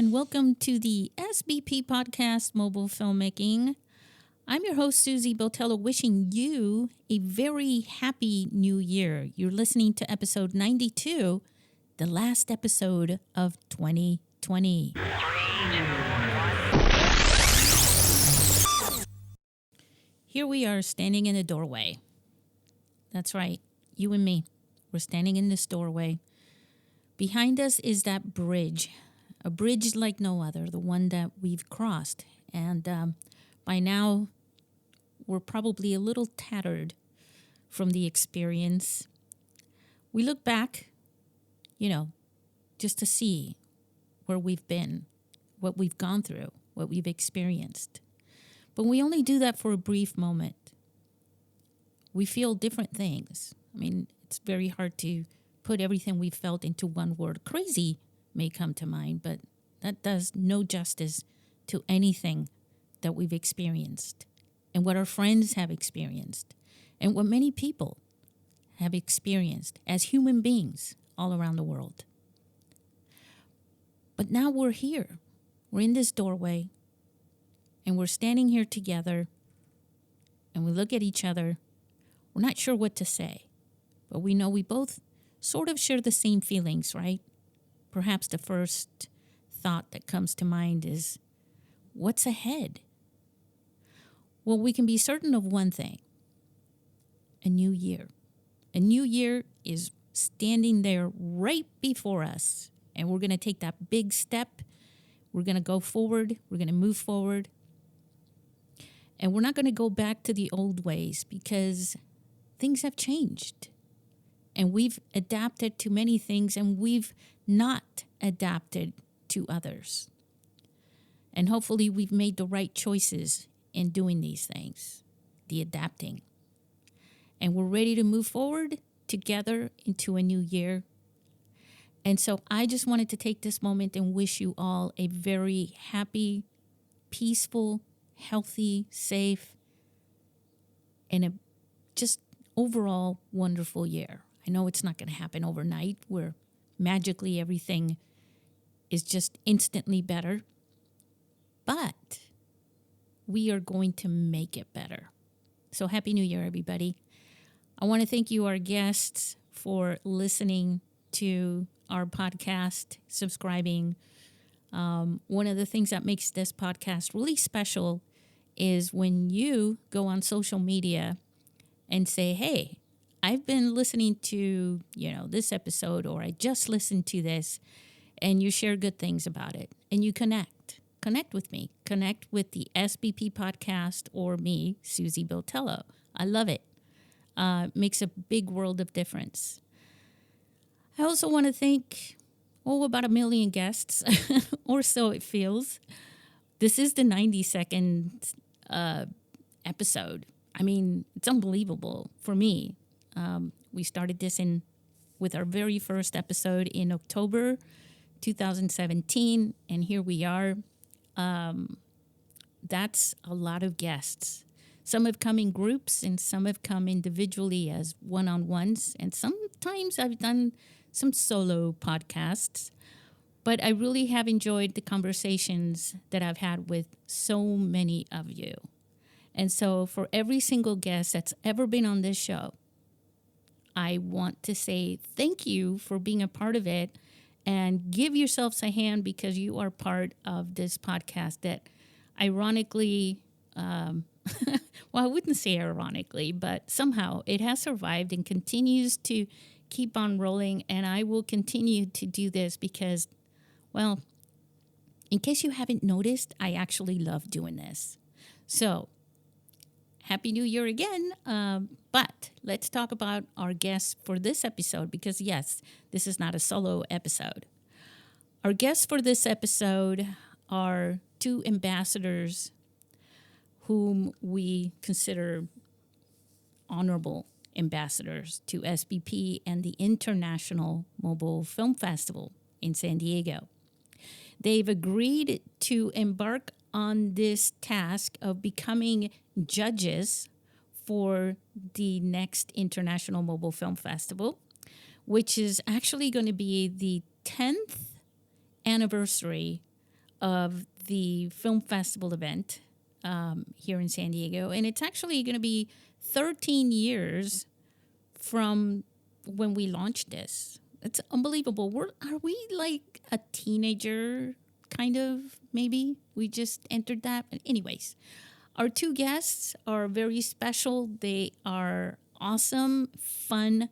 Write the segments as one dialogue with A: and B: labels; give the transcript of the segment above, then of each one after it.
A: and welcome to the SBP Podcast Mobile Filmmaking. I'm your host, Susie Botello, wishing you a very happy new year. You're listening to episode 92, the last episode of 2020. Here we are standing in a doorway. That's right, you and me. We're standing in this doorway. Behind us is that bridge, a bridge like no other, the one that we've crossed. And by now, we're probably a little tattered from the experience. We look back, just to see where we've been, what we've gone through, what we've experienced. But we only do that for a brief moment. We feel different things. I mean, it's very hard to put everything we've felt into one word. Crazy may come to mind, but that does no justice to anything that we've experienced and what our friends have experienced and what many people have experienced as human beings all around the world. But now we're here. We're in this doorway and we're standing here together and we look at each other. We're not sure what to say, but we know we both sort of share the same feelings, right? Perhaps the first thought that comes to mind is, what's ahead? Well, we can be certain of one thing: a new year. A new year is standing there right before us, and we're going to take that big step. We're going to go forward. We're going to move forward. And we're not going to go back to the old ways because things have changed. And we've adapted to many things, and we've not adapted to others. And hopefully we've made the right choices in doing these things, the adapting. And we're ready to move forward together into a new year. And so I just wanted to take this moment and wish you all a very happy, peaceful, healthy, safe, and a just overall wonderful year. I know it's not going to happen overnight where magically everything is just instantly better, but we are going to make it better. So Happy New Year, everybody. I want to thank you, our guests, for listening to our podcast, subscribing. One of the things that makes this podcast really special is when you go on social media and say, hey, I've been listening to, this episode, or I just listened to this, and you share good things about it, and you connect with me, connect with the SBP podcast or me, Susie Botello. I love it. Makes a big world of difference. I also want to thank, about 1 million guests, or so it feels. This is the 92nd episode. I mean, it's unbelievable for me. We started this with our very first episode in October 2017, and here we are. That's a lot of guests. Some have come in groups, and some have come individually as one-on-ones, and sometimes I've done some solo podcasts, but I really have enjoyed the conversations that I've had with so many of you. And so for every single guest that's ever been on this show, I want to say thank you for being a part of it, and give yourselves a hand because you are part of this podcast that ironically, well, I wouldn't say ironically, but somehow it has survived and continues to keep on rolling. And I will continue to do this because, well, in case you haven't noticed, I actually love doing this. So Happy New Year again. But let's talk about our guests for this episode because, yes, this is not a solo episode. Our guests for this episode are two ambassadors whom we consider honorable ambassadors to SBP and the International Mobile Film Festival in San Diego. They've agreed to embark on this task of becoming judges for the next International Mobile Film Festival, which is actually going to be the 10th anniversary of the film festival event here in San Diego. And it's actually going to be 13 years from when we launched this. It's unbelievable. Are we like a teenager, kind of, maybe? We just entered that. But anyways, our two guests are very special. They are awesome, fun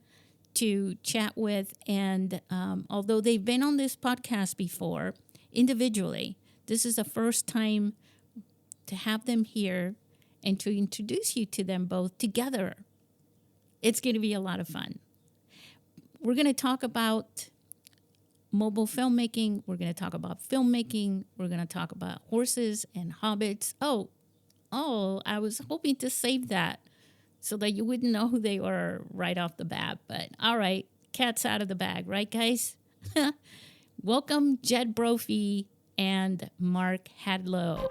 A: to chat with. And although they've been on this podcast before, individually, this is the first time to have them here and to introduce you to them both together. It's going to be a lot of fun. We're going to talk about mobile filmmaking. We're going to talk about filmmaking. We're going to talk about horses and hobbits. Oh, I was hoping to save that so that you wouldn't know who they were right off the bat. But all right, cat's out of the bag, right, guys? Welcome, Jed Brophy and Mark Hadlow.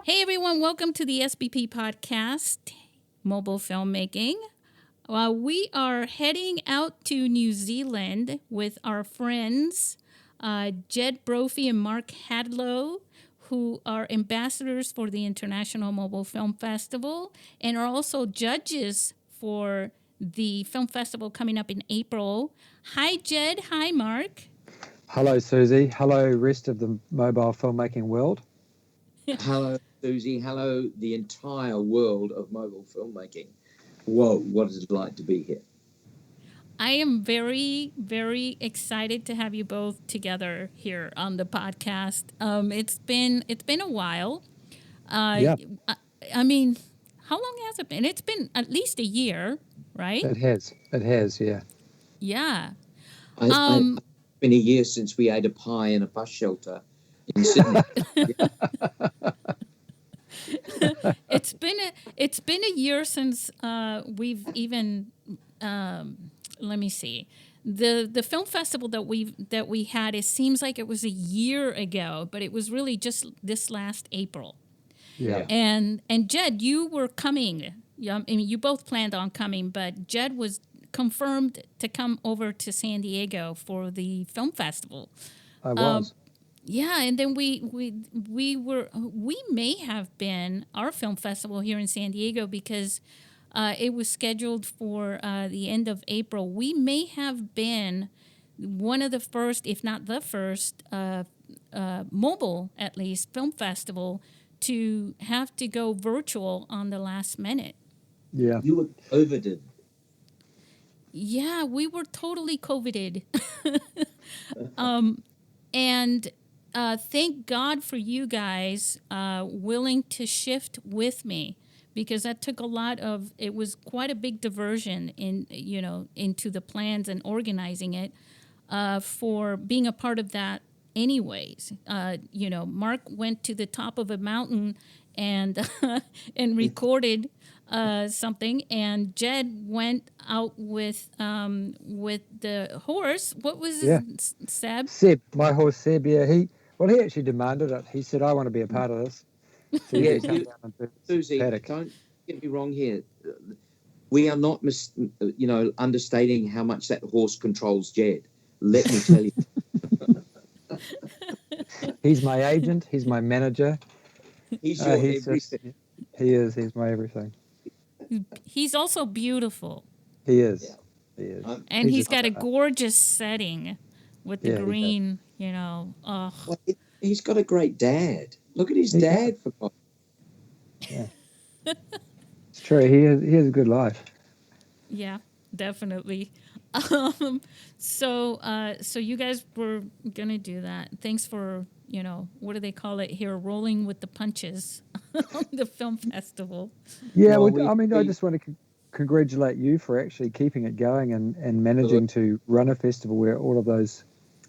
A: Hey everyone, welcome to the SBP podcast, Mobile Filmmaking. We are heading out to New Zealand with our friends Jed Brophy and Mark Hadlow, who are ambassadors for the International Mobile Film Festival and are also judges for the film festival coming up in April. Hi, Jed. Hi, Mark.
B: Hello, Susie. Hello, rest of the mobile filmmaking world.
C: Hello, Susie. Hello, the entire world of mobile filmmaking. Whoa, what is it like to be here?
A: I am very, very excited to have you both together here on the podcast. It's been a while.
B: Yeah.
A: I mean, how long has it been? It's been at least a year, right?
B: It has, yeah.
A: Yeah.
C: It's been a year since we ate a pie in a bus shelter in Sydney.
A: It's been a year since we've even let me see. The film festival that we had, it seems like it was a year ago, but it was really just this last April.
B: Yeah.
A: And Jed, you were coming. Yeah, I mean, you both planned on coming, but Jed was confirmed to come over to San Diego for the film festival.
B: I was.
A: Yeah, and then we may have been our film festival here in San Diego because it was scheduled for the end of April. We may have been one of the first, if not the first, mobile, at least, film festival to have to go virtual on the last minute.
B: Yeah.
C: You were COVIDed.
A: Yeah, we were totally COVIDed. And thank God for you guys willing to shift with me, because that took a lot of, it was quite a big diversion into the plans and organizing it for being a part of that anyways. Mark went to the top of a mountain and recorded something, and Jed went out with the horse. What was his, Seb?
B: Seb, my horse Seb, yeah, he actually demanded it. He said, I want to be a part of this. So
C: Yeah, Susie,
B: paddock.
C: don't get me wrong here. We are not, understating how much that horse controls Jed. Let me tell you.
B: He's my agent. He's my manager.
C: He's your everything.
B: He is. He's my everything.
A: He's also beautiful.
B: He is.
C: Yeah.
B: He is.
A: And he's got a gorgeous setting with the green, Oh.
C: Well, he's got a great dad. Look at his dad, for God.
B: Yeah. It's true. He has a good life.
A: Yeah, definitely. So you guys were gonna do that. Thanks for, what do they call it here? Rolling with the punches on the film festival.
B: Yeah, I just want to congratulate you for actually keeping it going and managing to run a festival where all of those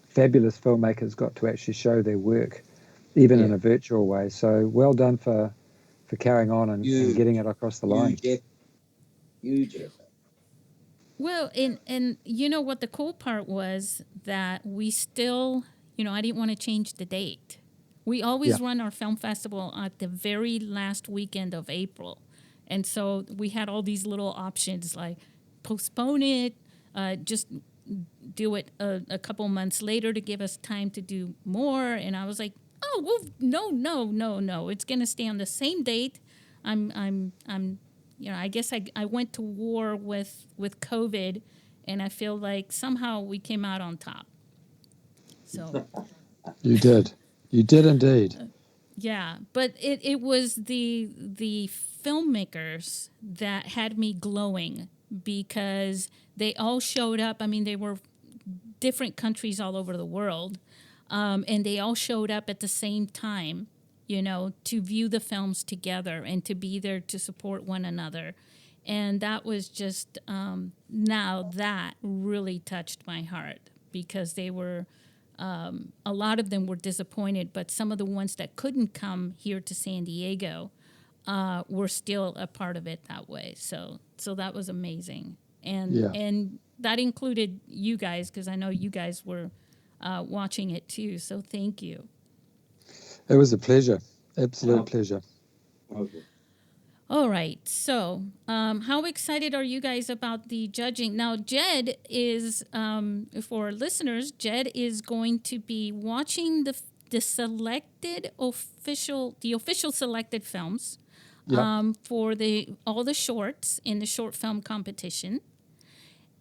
B: fabulous filmmakers got to actually show their work, even in a virtual way. So well done for carrying on and getting it across the line.
C: You, Jeff.
A: Well, and you know what the cool part was that we still, I didn't want to change the date. We
B: Yeah.
A: always run our film festival at the very last weekend of April. And so we had all these little options like postpone it, just do it a couple months later to give us time to do more. And I was like, oh, well, no. It's going to stay on the same date. I'm I guess I went to war with COVID, and I feel like somehow we came out on top. So
B: You did. You did indeed.
A: yeah, but it was the filmmakers that had me glowing because they all showed up. I mean, they were different countries all over the world, and they all showed up at the same time, to view the films together and to be there to support one another. And that was just, now that really touched my heart because they were, a lot of them were disappointed, but some of the ones that couldn't come here to San Diego were still a part of it that way. So that was amazing. And that included you guys, because I know you guys were watching it too. So thank you.
B: It was a pleasure. Absolute pleasure.
C: Okay.
A: All right. So, how excited are you guys about the judging? Now, Jed is, for listeners, Jed is going to be watching the official selected films for all the shorts in the short film competition.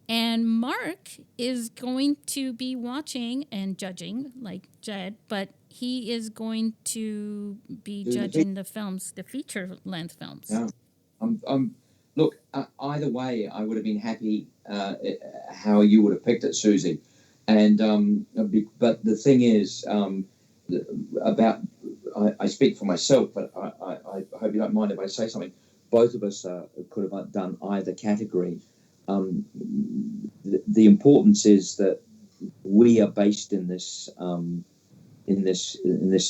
A: And Mark is going to be watching and judging like Jed, but he is going to be judging the films, the feature length films.
C: Yeah. Look, either way, I would have been happy how you would have picked it, Susie. And but the thing is, I speak for myself, but I hope you don't mind if I say something. Both of us could have done either category. The importance is that we are based in this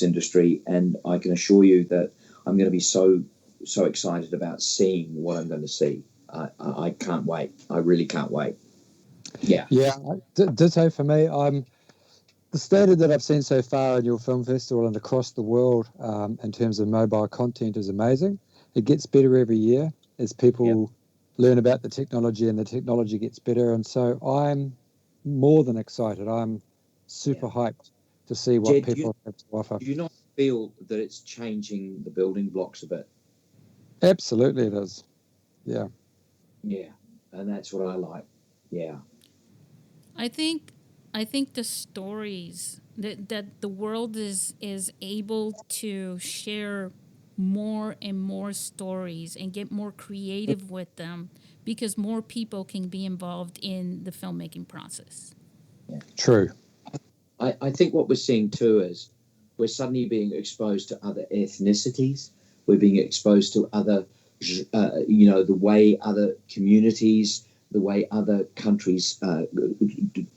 C: industry, and I can assure you that I'm going to be so excited about seeing what I'm going to see. I can't wait. I really can't wait. Yeah.
B: Ditto for me. The standard that I've seen so far in your film festival and across the world in terms of mobile content is amazing. It gets better every year as people learn about the technology, and the technology gets better. And so I'm more than excited. I'm super hyped to see what
C: Jed,
B: people have to offer.
C: Do you not feel that it's changing the building blocks a bit?
B: Absolutely, it is. Yeah.
C: Yeah, and that's what I like. Yeah.
A: I think the stories that the world is able to share more and more stories and get more creative with them because more people can be involved in the filmmaking process.
C: Yeah.
B: True.
C: I think what we're seeing too is we're suddenly being exposed to other ethnicities. We're being exposed to other, the way other communities, the way other countries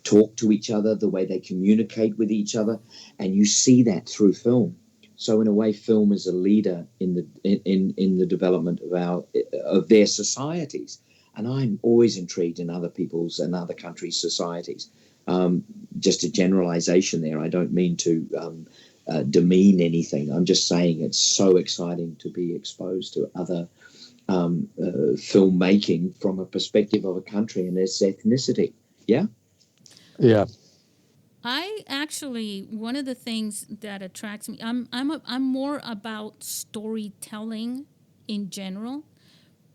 C: talk to each other, the way they communicate with each other, and you see that through film. So in a way, film is a leader in the development of their societies, and I'm always intrigued in other people's and other countries' societies. Just a generalization there. I don't mean to demean anything. I'm just saying it's so exciting to be exposed to other filmmaking from a perspective of a country and its ethnicity. Yeah?
B: Yeah.
A: I actually, one of the things that attracts me, I'm more about storytelling in general,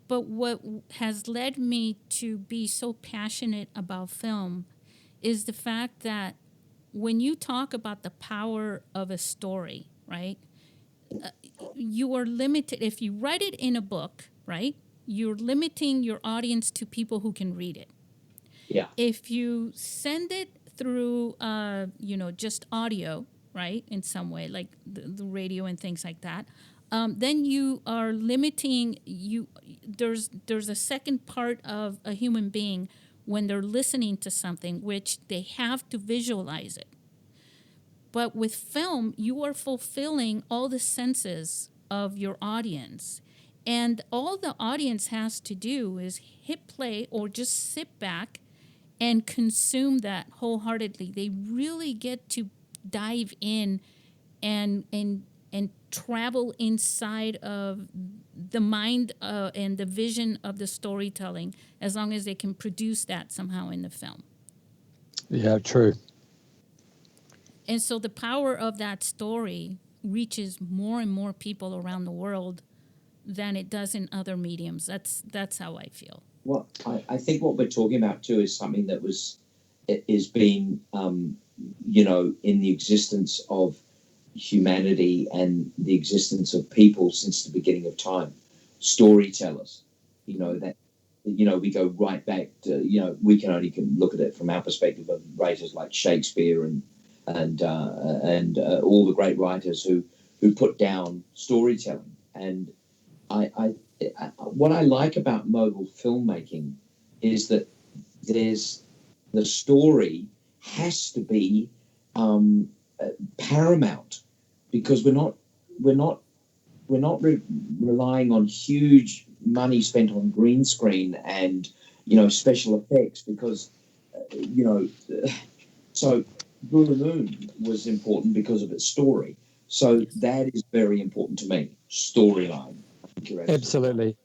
A: but what has led me to be so passionate about film is the fact that when you talk about the power of a story, right, you are limited. If you write it in a book, right, you're limiting your audience to people who can read it.
C: Yeah.
A: If you send it through, just audio, right, in some way, like the radio and things like that, then you are limiting you. There's a second part of a human being when they're listening to something, which they have to visualize it. But with film, you are fulfilling all the senses of your audience. And all the audience has to do is hit play or just sit back and consume that wholeheartedly. They really get to dive in and travel inside of the mind and the vision of the storytelling, as long as they can produce that somehow in the film.
B: Yeah, true.
A: And so the power of that story reaches more and more people around the world than it does in other mediums. That's how I feel.
C: Well, I think what we're talking about too is something that is being, in the existence of humanity and the existence of people since the beginning of time. Storytellers, we go right back to, we can only look at it from our perspective of writers like Shakespeare and all the great writers who put down storytelling. And what I like about mobile filmmaking is that the story has to be paramount, because we're not relying on huge money spent on green screen and special effects, because so Blue Moon was important because of its story. So that is very important to me. Storyline.
B: Absolutely.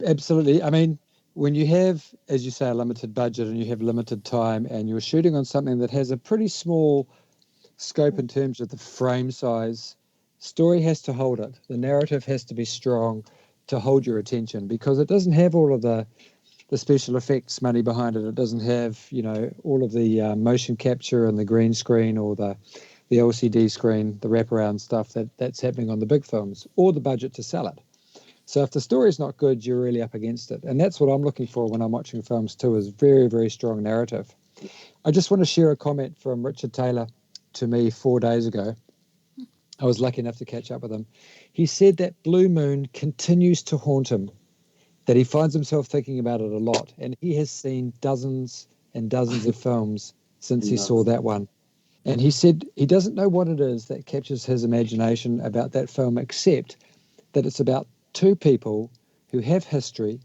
B: Absolutely. I mean, when you have, as you say, a limited budget and you have limited time and you're shooting on something that has a pretty small scope in terms of the frame size, story has to hold it. The narrative has to be strong to hold your attention, because it doesn't have all of the special effects money behind it. It doesn't have, all of the motion capture and the green screen or the LCD screen, the wraparound stuff that's happening on the big films, or the budget to sell it. So if the story's not good, you're really up against it. And that's what I'm looking for when I'm watching films too, is very, very strong narrative. I just want to share a comment from Richard Taylor to me 4 days ago. I was lucky enough to catch up with him. He said that Blue Moon continues to haunt him, that he finds himself thinking about it a lot. And he has seen dozens and dozens of films since he saw that one. And he said he doesn't know what it is that captures his imagination about that film, except that it's about two people who have history,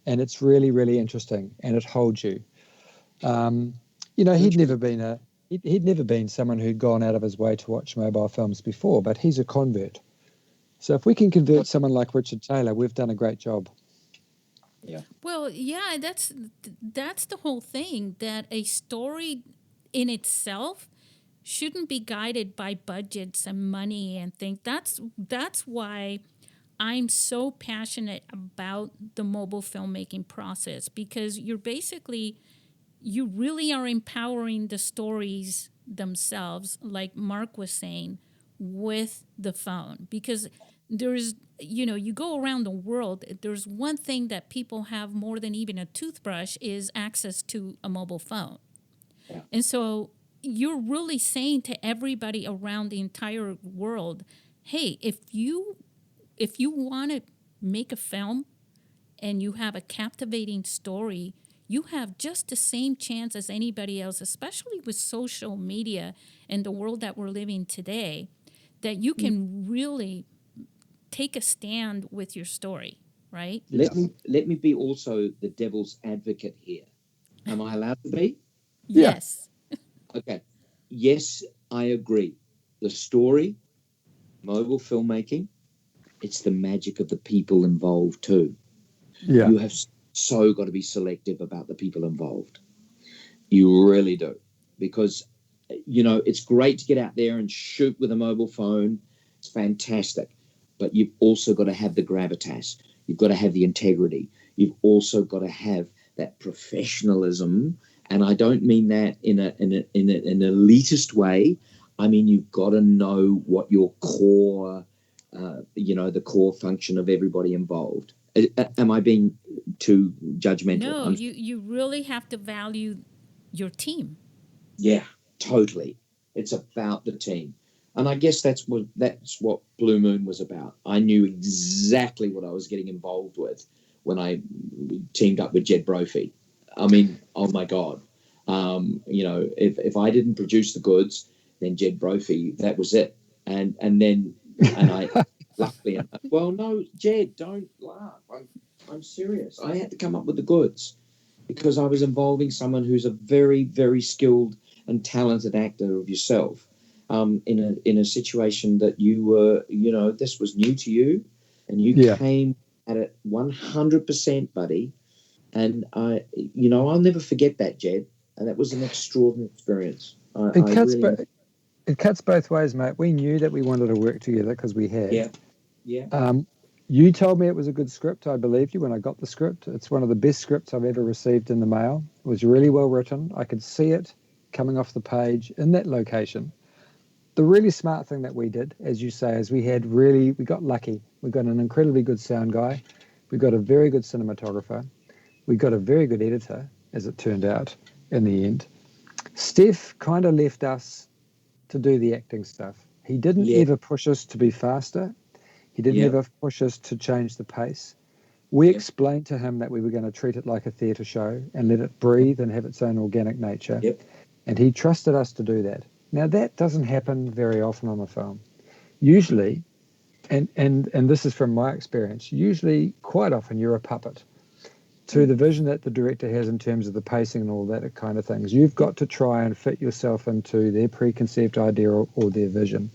B: and it's really, really interesting, and it holds you. He'd never been someone who'd gone out of his way to watch mobile films before, but he's a convert. So if we can convert someone like Richard Taylor, we've done a great job.
C: Yeah.
A: Well, yeah, that's the whole thing, that a story in itself shouldn't be guided by budgets and money and things. That's why I'm so passionate about the mobile filmmaking process, because you really are empowering the stories themselves, like Mark was saying, with the phone. Because there's, you go around the world, there's one thing that people have more than even a toothbrush is access to a mobile phone.
C: Yeah.
A: And so you're really saying to everybody around the entire world, hey, if you want to make a film and you have a captivating story, you have just the same chance as anybody else, especially with social media and the world that we're living today, that you can really take a stand with your story, right?
C: Let me be also the devil's advocate here. Am I allowed to be?
B: Yeah.
A: Yes.
C: Okay. Yes, I agree. The story, mobile filmmaking, it's the magic of the people involved too.
B: Yeah.
C: You have so got to be selective about the people involved. You really do. Because, it's great to get out there and shoot with a mobile phone. It's fantastic. But you've also got to have the gravitas. You've got to have the integrity. You've also got to have that professionalism. And I don't mean that in an elitist way. I mean, you've got to know what your core, the core function of everybody involved. Am I being too judgmental?
A: No, you really have to value your team.
C: Yeah, totally. It's about the team. And I guess that's what Blue Moon was about. I knew exactly what I was getting involved with when I teamed up with Jed Brophy. I mean, oh my God. If I didn't produce the goods, then Jed Brophy, that was it. And I luckily enough, Well, no, Jed, don't laugh. I'm serious. I had to come up with the goods because I was involving someone who's a very, very skilled and talented actor of yourself, in a situation that you were, this was new to you, and you
B: Yeah.
C: came at it 100%, buddy. And I'll never forget that, Jed. And that was an extraordinary experience.
B: It
C: I
B: cuts,
C: really,
B: but it cuts both ways, mate. We knew that we wanted to work together because we had.
C: yeah, yeah,
B: You told me it was a good script. I believed you when I got the script. It's one of the best scripts I've ever received in the mail. It was really well written. I could see it coming off the page in that location. The really smart thing that we did, as you say, is we got lucky. We got an incredibly good sound guy. We got a very good cinematographer. We got a very good editor, as it turned out in the end. Stef kind of left us to do the acting stuff. He didn't
C: yeah,
B: ever push us to be faster. He didn't
C: yeah,
B: ever push us to change the pace. We
C: yeah,
B: explained to him that we were going to treat it like a theatre show and let it breathe and have its own organic nature.
C: yep,
B: And he trusted us to do that. Now, that doesn't happen very often on a film. Usually, and this is from my experience, usually, quite often, you're a puppet to the vision that the director has in terms of the pacing and all that kind of things. You've got to try and fit yourself into their preconceived idea or their vision.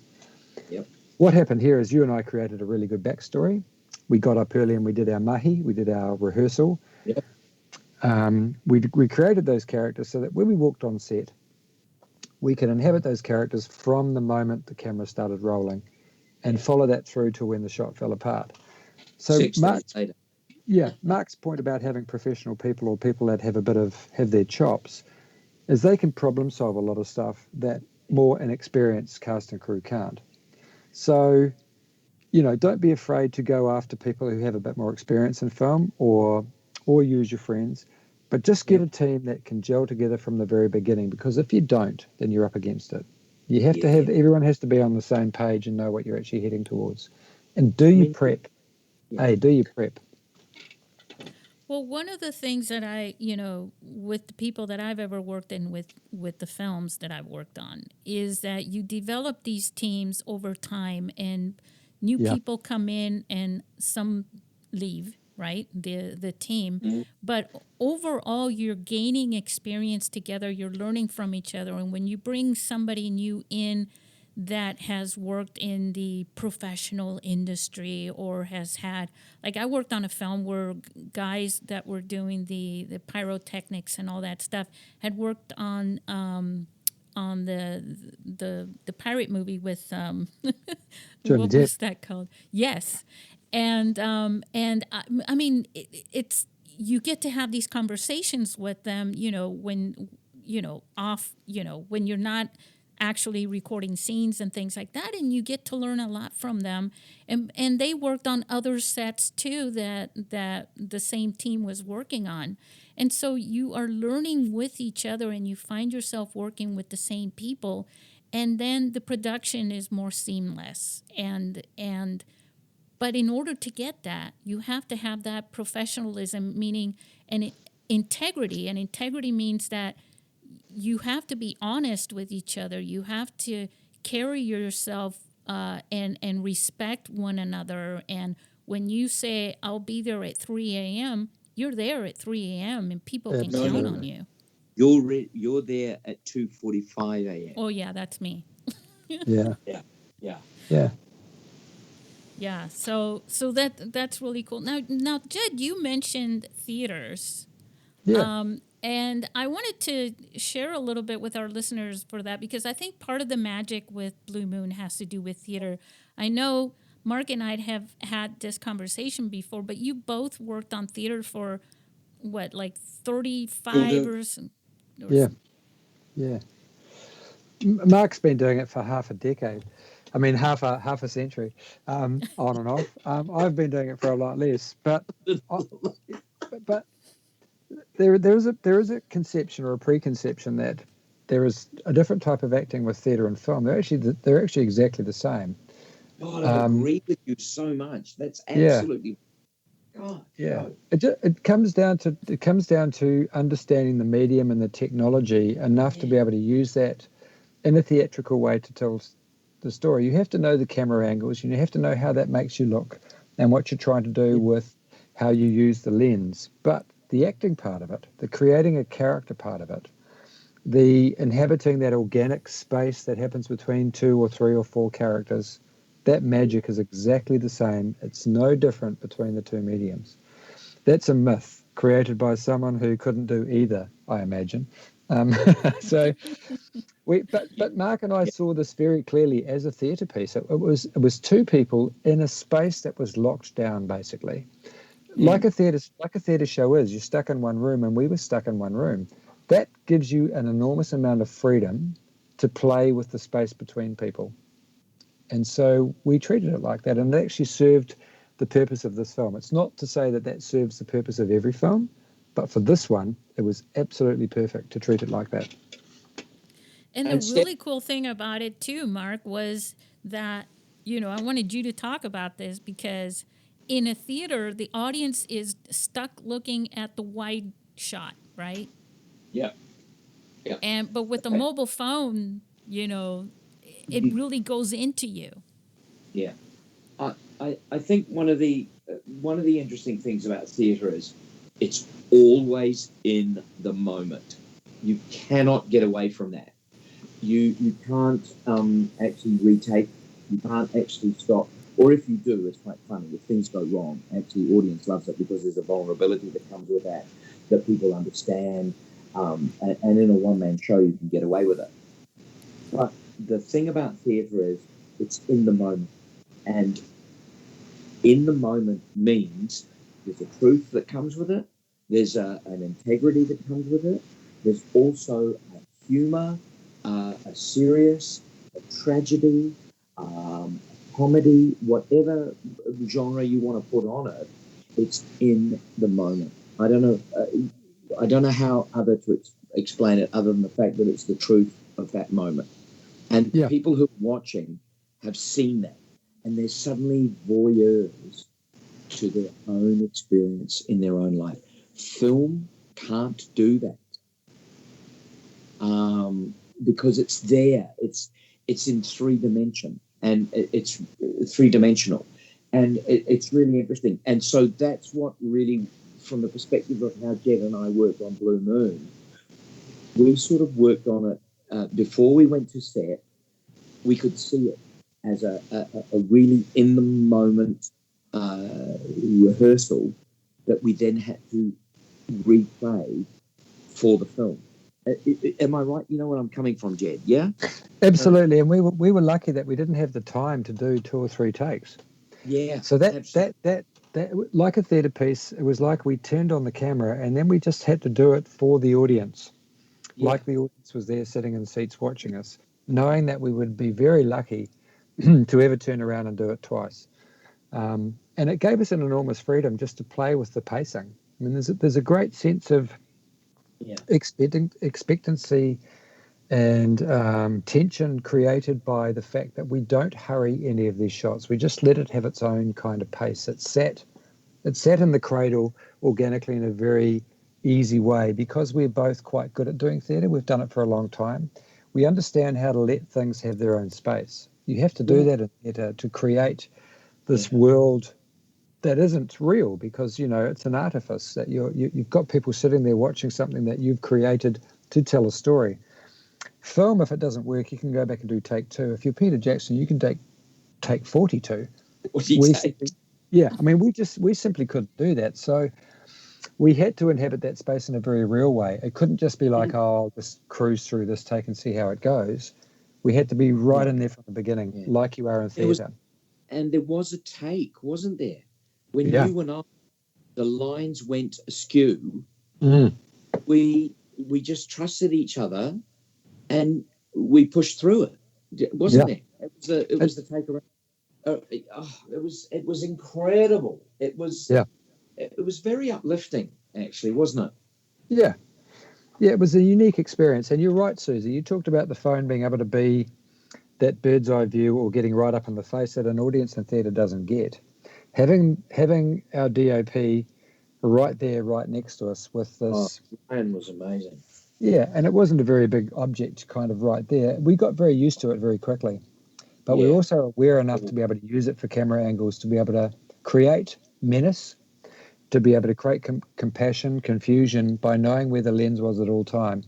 C: yep,
B: What happened here is you and I created a really good backstory. We got up early and we did our mahi, we did our rehearsal.
C: yep,
B: We created those characters so that when we walked on set, we could inhabit those characters from the moment the camera started rolling and follow that through to when the shot fell apart. So
C: 6 days later.
B: Mark's point about having professional people or people that have their chops is they can problem solve a lot of stuff that more inexperienced cast and crew can't. So, don't be afraid to go after people who have a bit more experience in film or use your friends, but just get
C: Yeah,
B: a team that can gel together from the very beginning, because if you don't, then you're up against it. You have to
C: yeah.
B: have everyone has to be on the same page and know what you're actually heading towards. And do
C: I
B: you
C: mean,
B: prep?
C: yeah,
B: Hey, do you prep?
A: Well, one of the things that with the people that I've ever worked in with the films that I've worked on is that you develop these teams over time, and new
B: Yeah.
A: people come in and some leave, right? The team,
C: mm,
A: but overall you're gaining experience together, you're learning from each other, and when you bring somebody new in that has worked in the professional industry or has had, like, I worked on a film where guys that were doing the pyrotechnics and all that stuff had worked on the pirate movie with
B: Johnny
A: what
B: Depp.
A: was that called? Yes, and I mean it's you get to have these conversations with them, when off, when you're not actually recording scenes and things like that, and you get to learn a lot from them, and they worked on other sets too that the same team was working on, and so you are learning with each other and you find yourself working with the same people, and then the production is more seamless, and but in order to get that, you have to have that professionalism, meaning an integrity. And integrity means that you have to be honest with each other. You have to carry yourself and respect one another. And when you say, I'll be there at 3 a.m., you're there at 3 a.m. and people can
C: no, no,
A: count
B: Absolutely.
A: on
C: no.
A: you.
C: You're there at 2:45 a.m.
A: Oh, yeah, that's me.
B: Yeah.
C: Yeah, yeah.
B: Yeah.
A: Yeah, so that's really cool. Now, Jed, you mentioned theaters.
B: Yeah.
A: And I wanted to share a little bit with our listeners for that, because I think part of the magic with Blue Moon has to do with theater. I know Mark and I have had this conversation before, but you both worked on theater for what, like
C: Still
A: 35
C: do.
A: or
B: Yeah. Yeah. Mark's been doing it for half a decade. I mean, half a century, on and off. I've been doing it for a lot less, I- but there is a conception or a preconception that there is a different type of acting with theatre and film. They're actually exactly the same.
C: God, I
B: Um,
C: agree with you so much. That's
B: yeah,
C: absolutely God.
B: yeah.
C: No.
B: It comes down to understanding the medium and the technology enough to
C: Yeah.
B: be able to use that in a theatrical way to tell the story. You have to know the camera angles, and you have to know how that makes you look and what you're trying to do with how you use the lens. But the acting part of it, the creating a character part of it, the inhabiting that organic space that happens between 2 or 3 or 4 characters, that magic is exactly the same. It's no different between the two mediums. That's a myth created by someone who couldn't do either, I imagine. So but Mark and I saw this very clearly as a theatre piece. It was two people in a space that was locked down, basically, like a theatre show is. You're stuck in one room, and we were stuck in one room. That gives you an enormous amount of freedom to play with the space between people. And so we treated it like that, and it actually served the purpose of this film. It's not to say that that serves the purpose of every film, but for this one, it was absolutely perfect to treat it like that.
A: And the really cool thing about it too, Mark, was that, I wanted you to talk about this because in a theater, the audience is stuck looking at the wide shot, right?
C: Yeah.
A: But with the mobile phone, it really goes into you.
C: Yeah. I think one of the interesting things about theatre is it's always in the moment. You cannot get away from that. You can't actually retake. You can't actually stop. Or if you do, it's quite funny. If things go wrong, actually, the audience loves it because there's a vulnerability that comes with that people understand. And in a one-man show, you can get away with it. But the thing about theatre is it's in the moment. And in the moment means there's a truth that comes with it. There's an integrity that comes with it. There's also a humour, a serious, a tragedy, a comedy, whatever genre you want to put on it. It's in the moment. I don't know how other to explain it other than the fact that it's the truth of that moment. And people who are watching have seen that. And they're suddenly voyeurs to their own experience in their own life. Film can't do that because it's there. It's in 3 dimension, and it's 3-dimensional, and it's really interesting. And so that's what really, from the perspective of how Jed and I worked on Blue Moon, we sort of worked on it before we went to set. We could see it as a really in the moment rehearsal that we then had to replay for the film. Am I right? You know where I'm coming from, Jed? Yeah,
B: absolutely. And we were lucky that we didn't have the time to do 2 or 3 takes.
C: Yeah.
B: So that like a theatre piece, it was like we turned on the camera and then we just had to do it for the audience, like the audience was there sitting in seats watching us, knowing that we would be very lucky to ever turn around and do it twice. And it gave us an enormous freedom just to play with the pacing. I mean, there's a great sense of expectancy and tension created by the fact that we don't hurry any of these shots. We just let it have its own kind of pace. It sat in the cradle organically in a very easy way because we're both quite good at doing theatre. We've done it for a long time. We understand how to let things have their own space. You have to do that in theatre to create this world that isn't real because, it's an artifice that you've got people sitting there watching something that you've created to tell a story. Film, if it doesn't work, you can go back and do take 2. If you're Peter Jackson, you can take 42. We simply couldn't do that. So we had to inhabit that space in a very real way. It couldn't just be like, I'll just cruise through this take and see how it goes. We had to be right in there from the beginning, like you are in theatre.
C: And there was a take, wasn't there? When you and I, the lines went askew, we just trusted each other and we pushed through it, wasn't it? It was the take around. It was incredible. It was very uplifting, actually, wasn't it?
B: Yeah, it was a unique experience. And you're right, Susie. You talked about the phone being able to be that bird's eye view or getting right up in the face that an audience in theatre doesn't get. Having our DOP right there, right next to us with this.
C: Ryan was amazing.
B: Yeah, and it wasn't a very big object kind of right there. We got very used to it very quickly. But we're also aware enough to be able to use it for camera angles, to be able to create menace, to be able to create compassion, confusion by knowing where the lens was at all time.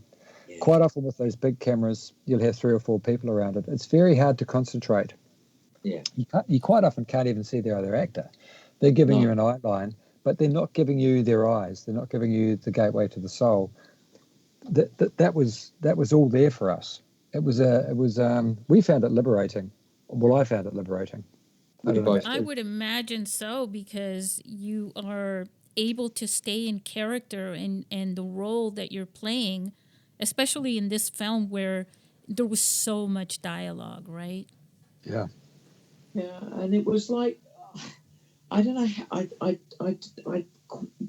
C: Yeah.
B: Quite often with those big cameras, you'll have 3 or 4 people around it. It's very hard to concentrate.
C: Yeah.
B: You quite often can't even see the other actor. They're giving you an eye line, but they're not giving you their eyes. They're not giving you the gateway to the soul. That was all there for us. We found it liberating. Well, I found it liberating.
A: I would imagine so, because you are able to stay in character and the role that you're playing, especially in this film where there was so much dialogue, right?
B: Yeah.
C: Yeah, and it was like, I don't know, I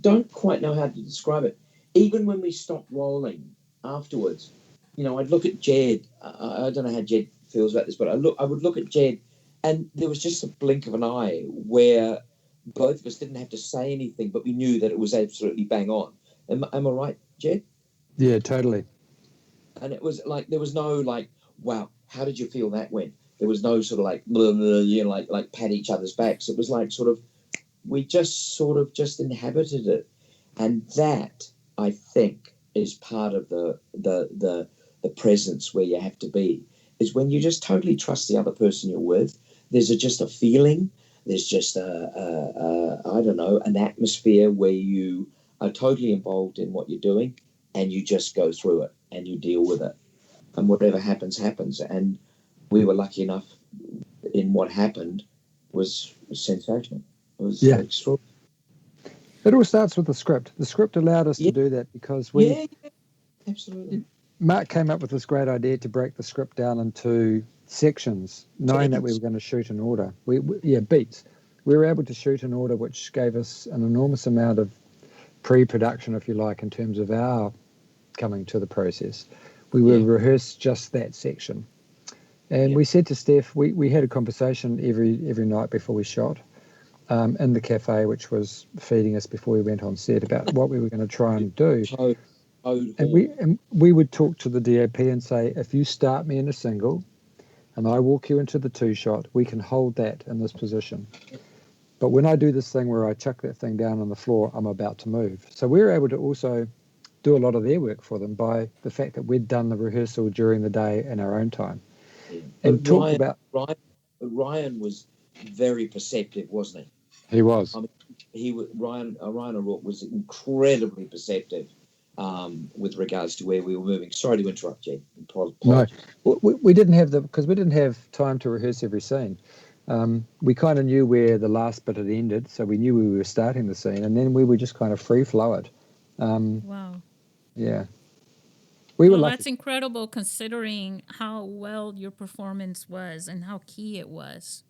C: don't quite know how to describe it. Even when we stopped rolling afterwards, I'd look at Jed. I don't know how Jed feels about this, but I would look at Jed, and there was just a blink of an eye where both of us didn't have to say anything, but we knew that it was absolutely bang on. Am I right, Jed?
B: Yeah, totally.
C: And it was like, there was no like, wow, how did you feel that went? There was no sort of like, blah, blah, like pat each other's backs. It was like we just inhabited it. And that, I think, is part of the presence where you have to be, is when you just totally trust the other person you're with. There's just a feeling, there's just I don't know, an atmosphere where you are totally involved in what you're doing, and you just go through it and you deal with it. And whatever happens, happens. And we were lucky enough in what happened was sensational. It was extraordinary.
B: It all starts with the script. The script allowed us to do that because
C: absolutely.
B: Mark came up with this great idea to break the script down into sections, knowing that we were going to shoot in order. Beats. We were able to shoot in order, which gave us an enormous amount of pre-production, if you like, in terms of our coming to the process. We would rehearse just that section. And we said to Stef, we had a conversation every night before we shot in the cafe, which was feeding us before we went on set, about what we were going to try and do. And we would talk to the DOP and say, if you start me in a single and I walk you into the 2-shot, we can hold that in this position. But when I do this thing where I chuck that thing down on the floor, I'm about to move. So we were able to also do a lot of their work for them by the fact that we'd done the rehearsal during the day in our own time.
C: Yeah.
B: And talked about...
C: Ryan was very perceptive, wasn't he?
B: He was.
C: I mean, Ryan O'Rourke was incredibly perceptive with regards to where we were moving. Sorry to interrupt, Jed.
B: No, we didn't have because we didn't have time to rehearse every scene. We kind of knew where the last bit had ended, so we knew we were starting the scene, and then we would just kind of free flow it.
A: Wow.
B: Yeah. We were lucky.
A: That's incredible, considering how well your performance was and how key it was.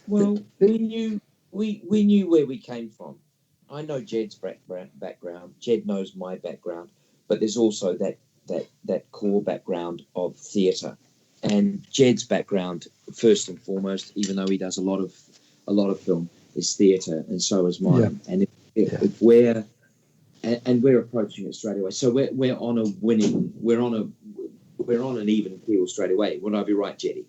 C: Well, we knew where we came from. I know Jed's background. Jed knows my background, but there's also that core background of theatre, and Jed's background, first and foremost, even though he does a lot of film, is theatre, and so is mine. Yeah. And if we're approaching it straight away, so we're on a winning, we're on an even keel straight away. Would I be right, Jeddy?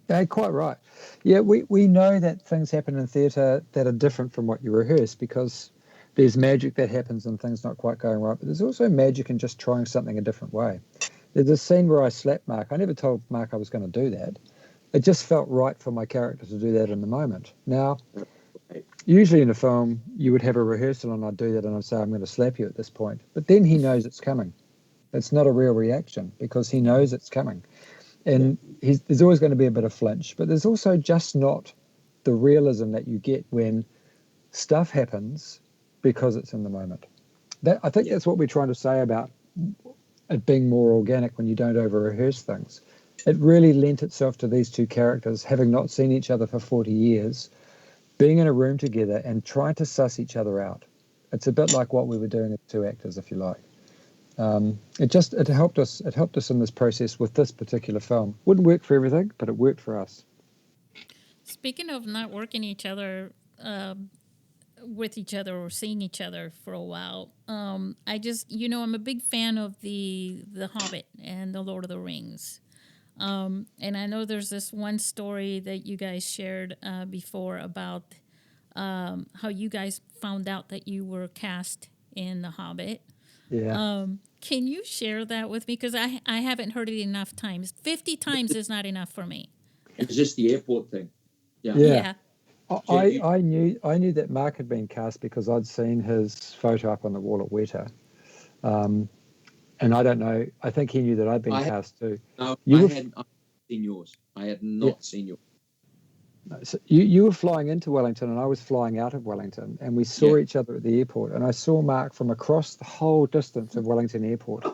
B: Yeah, quite right. Yeah, we know that things happen in theatre that are different from what you rehearse, because there's magic that happens and things not quite going right, but there's also magic in just trying something a different way. There's a scene where I slapped Mark. I never told Mark I was going to do that. It just felt right for my character to do that in the moment. Now, usually in a film, you would have a rehearsal and I'd do that and I'd say, I'm going to slap you at this point. But then he knows it's coming. It's not a real reaction because he knows it's coming. And there's always going to be a bit of flinch, but there's also just not the realism that you get when stuff happens because it's in the moment. I think that's what we're trying to say about it being more organic when you don't over-rehearse things. It really lent itself to these two characters, having not seen each other for 40 years, being in a room together and trying to suss each other out. It's a bit like what we were doing as two actors, if you like. It helped us. It helped us in this process with this particular film. Wouldn't work for everything, but it worked for us.
A: Speaking of not working with each other or seeing each other for a while, I'm a big fan of the Hobbit and the Lord of the Rings, and I know there's this one story that you guys shared before about how you guys found out that you were cast in The Hobbit.
B: Yeah.
A: Can you share that with me? Because I haven't heard it enough times. 50 times is not enough for me.
C: It's just the airport thing. Yeah.
B: Yeah.
A: Yeah.
C: Jed,
B: I knew that Mark had been cast because I'd seen his photo up on the wall at Weta. And I don't know. I think he knew that I'd been
C: I had,
B: cast too.
C: no,
B: You
C: I
B: were
C: hadn't seen yours. I had
B: yeah.
C: not seen yours.
B: So you were flying into Wellington and I was flying out of Wellington, and we saw each other at the airport. And I saw Mark from across the whole distance of Wellington Airport,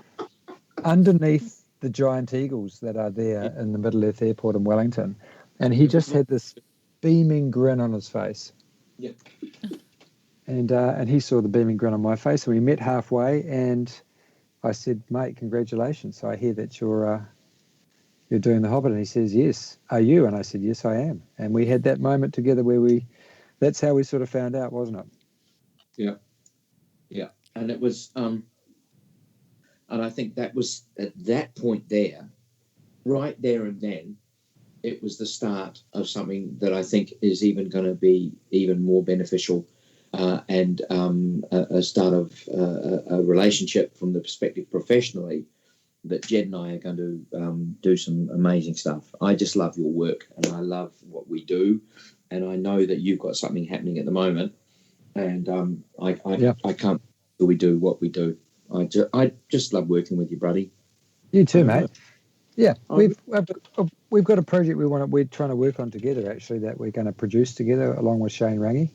B: underneath the giant eagles that are there in the Middle Earth Airport in Wellington, and he just had this beaming grin on his face.
C: Yeah.
B: And he saw the beaming grin on my face, and we met halfway. And I said, "Mate, congratulations! So I hear that you're doing The Hobbit." And he says, "Yes, are you?" And I said, "Yes, I am." And we had that moment together where that's how we sort of found out, wasn't it?
C: Yeah. Yeah. And it was, and I think that was at that point there, right there and then, it was the start of something that I think is even going to be even more beneficial, and a start of a relationship from the perspective professionally, that Jed and I are going to do some amazing stuff. I just love your work and I love what we do. And I know that you've got something happening at the moment. And I can't we do what we do. I just love working with you, buddy.
B: You too, mate. Yeah, we've got a project we're trying to work on together, actually, that we're going to produce together along with Shane Rangi,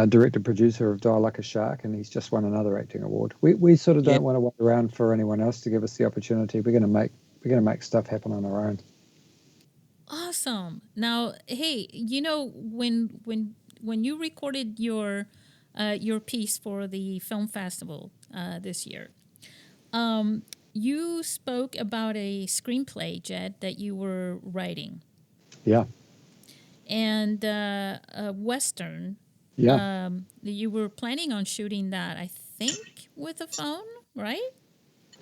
B: director producer of Die Like a Shark, and he's just won another acting award. We sort of don't want to wait around for anyone else to give us the opportunity. We're going to make stuff happen on our own.
A: Awesome. Now, hey, when you recorded your piece for the film festival this year, you spoke about a screenplay, Jed, that you were writing.
B: Yeah.
A: And a Western.
B: Yeah.
A: You were planning on shooting that, I think, with a phone, right?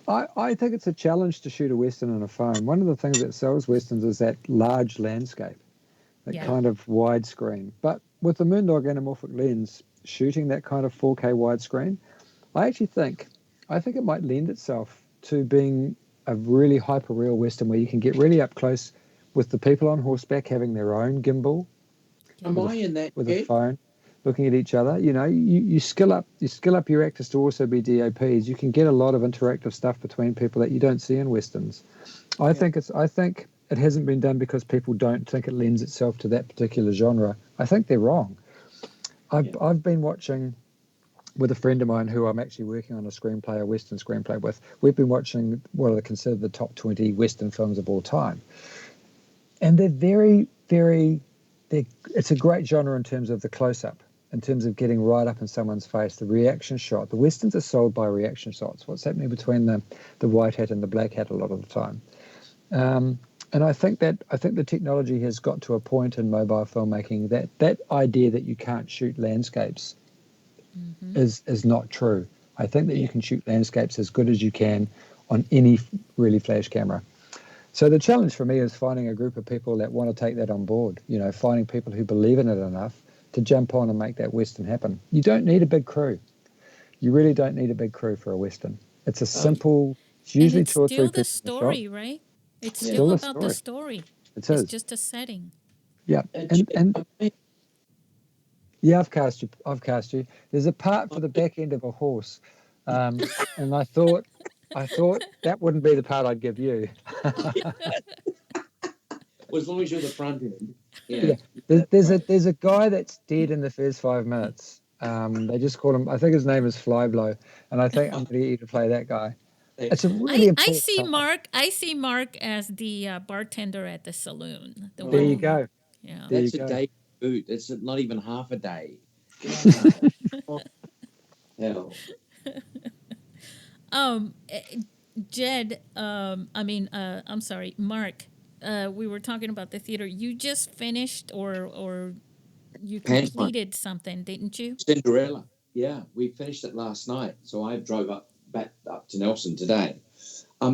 B: I think it's a challenge to shoot a Western on a phone. One of the things that sells Westerns is that large landscape, that kind of widescreen. But with the Moondog anamorphic lens, shooting that kind of 4K widescreen, I think it might lend itself to being a really hyper-real Western where you can get really up close with the people on horseback having their own gimbal.
C: Am I in that
B: with a phone, looking at each other? You skill up your actors to also be DOPs. You can get a lot of interactive stuff between people that you don't see in Westerns. I think it hasn't been done because people don't think it lends itself to that particular genre. I think they're wrong. I've been watching with a friend of mine who I'm actually working on a Western screenplay with. We've been watching what are considered the top 20 Western films of all time. And they're very, very, it's a great genre in terms of the close-up, in terms of getting right up in someone's face, the reaction shot. The Westerns are sold by reaction shots, what's happening between the white hat and the black hat a lot of the time. And I think the technology has got to a point in mobile filmmaking that idea that you can't shoot landscapes is not true. I think that you can shoot landscapes as good as you can on any really flash camera. So the challenge for me is finding a group of people that want to take that on board, finding people who believe in it enough to jump on and make that Western happen. You don't need a big crew. You really don't need a big crew for a Western. It's a simple, it's usually 2 or 3 people.
A: It's still the story, right? It's
B: still
A: about the story.
B: It's
A: just a setting.
B: Yeah. And yeah, I've cast you. There's a part for the back end of a horse. And I thought that wouldn't be the part I'd give you.
C: Well, as long as you're the front end.
B: Yeah. There's a guy that's dead in the first 5 minutes. They just call him, I think his name is Flyblow, and I think I'm going to get you to play that guy. It's a really important
A: I see Mark as the bartender at the saloon.
B: There you go.
A: Yeah.
C: That's a day boot. It's not even half a day. Hell.
A: Jed, I'm sorry, Mark, we were talking about the theater. You just finished or you completed something, didn't you?
C: Cinderella. Yeah, we finished it last night. So I drove back up to Nelson today.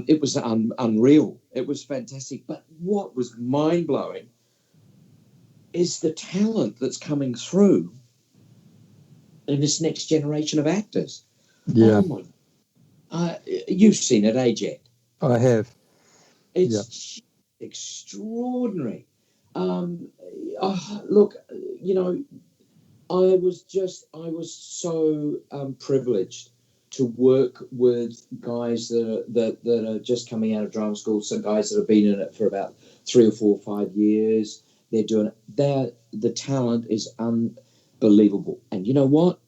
C: It was unreal. It was fantastic. But what was mind-blowing is the talent that's coming through in this next generation of actors.
B: Yeah,
C: Oh my! You've seen it, Jed?
B: I have. Yeah.
C: It's extraordinary. Um, Look, you know, I was so privileged to work with guys that are just coming out of drama school. Some guys that have been in it for about 3 or 4 or 5 years. They're doing it. The talent is unbelievable. And you know what?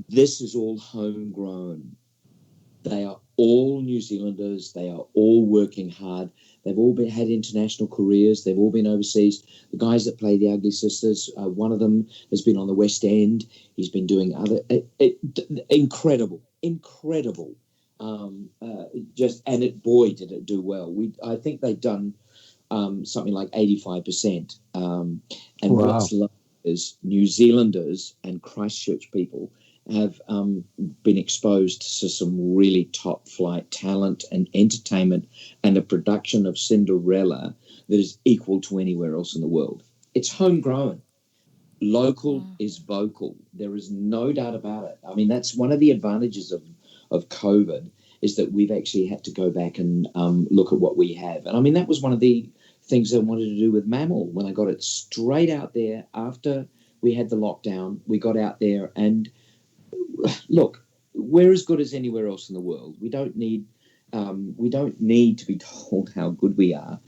C: This is all homegrown. They are all New Zealanders. They are all working hard. They've all had international careers. They've all been overseas. The guys that play the Ugly Sisters, one of them has been on the West End. He's been doing other incredible, incredible. Boy, did it do well. I think they've done something like 85%. And
B: Wow.
C: what's lovely is New Zealanders and Christchurch people have been exposed to some really top flight talent and entertainment and a production of Cinderella that is equal to anywhere else in the world. It's homegrown. Local is vocal. There is no doubt about it. I mean, that's one of the advantages of COVID, is that we've actually had to go back and look at what we have. And I mean, that was one of the things I wanted to do with Mammal when I got it straight out there after we had the lockdown. We got out there and look, we're as good as anywhere else in the world. We don't need to be told how good we are.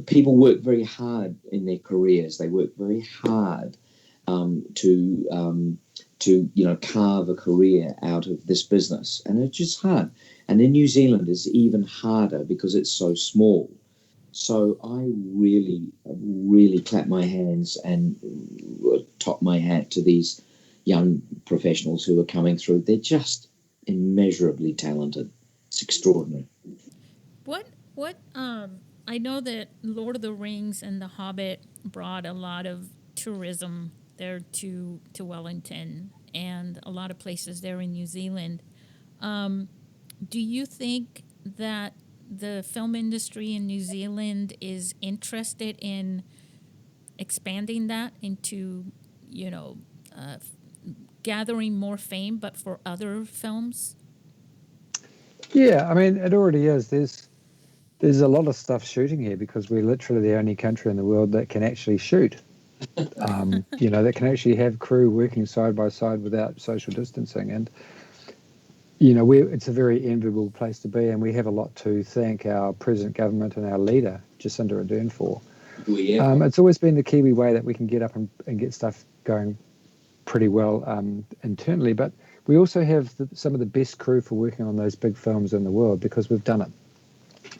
C: People work very hard in their careers. They work very hard to carve a career out of this business, and it's just hard. And in New Zealand, it's even harder because it's so small. So I really, really clap my hands and top my hat to these young professionals who are coming through. They're just immeasurably talented. It's extraordinary.
A: What I know that Lord of the Rings and The Hobbit brought a lot of tourism there to Wellington and a lot of places there in New Zealand. Do you think that the film industry in New Zealand is interested in expanding that into, you know, uh, gathering more fame, but for other films?
B: Yeah, I mean, it already is. There's a lot of stuff shooting here because we're literally the only country in the world that can actually shoot. That can actually have crew working side by side without social distancing. And, it's a very enviable place to be. And we have a lot to thank our present government and our leader, Jacinda Ardern, for. It's always been the Kiwi way that we can get up and get stuff going pretty well internally. But we also have some of the best crew for working on those big films in the world because we've done it.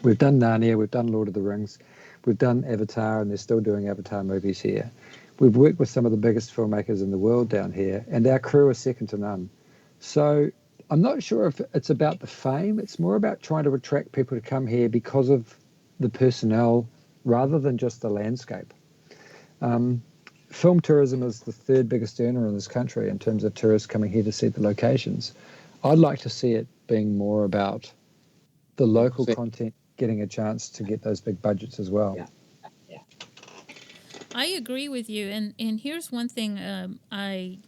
B: We've done Narnia, we've done Lord of the Rings, we've done Avatar, and they're still doing Avatar movies here. We've worked with some of the biggest filmmakers in the world down here, and our crew are second to none. So I'm not sure if it's about the fame. It's more about trying to attract people to come here because of the personnel rather than just the landscape. Film tourism is the third biggest earner in this country in terms of tourists coming here to see the locations. I'd like to see it being more about the local content getting a chance to get those big budgets as well.
C: Yeah. Yeah.
A: I agree with you, and here's one thing. I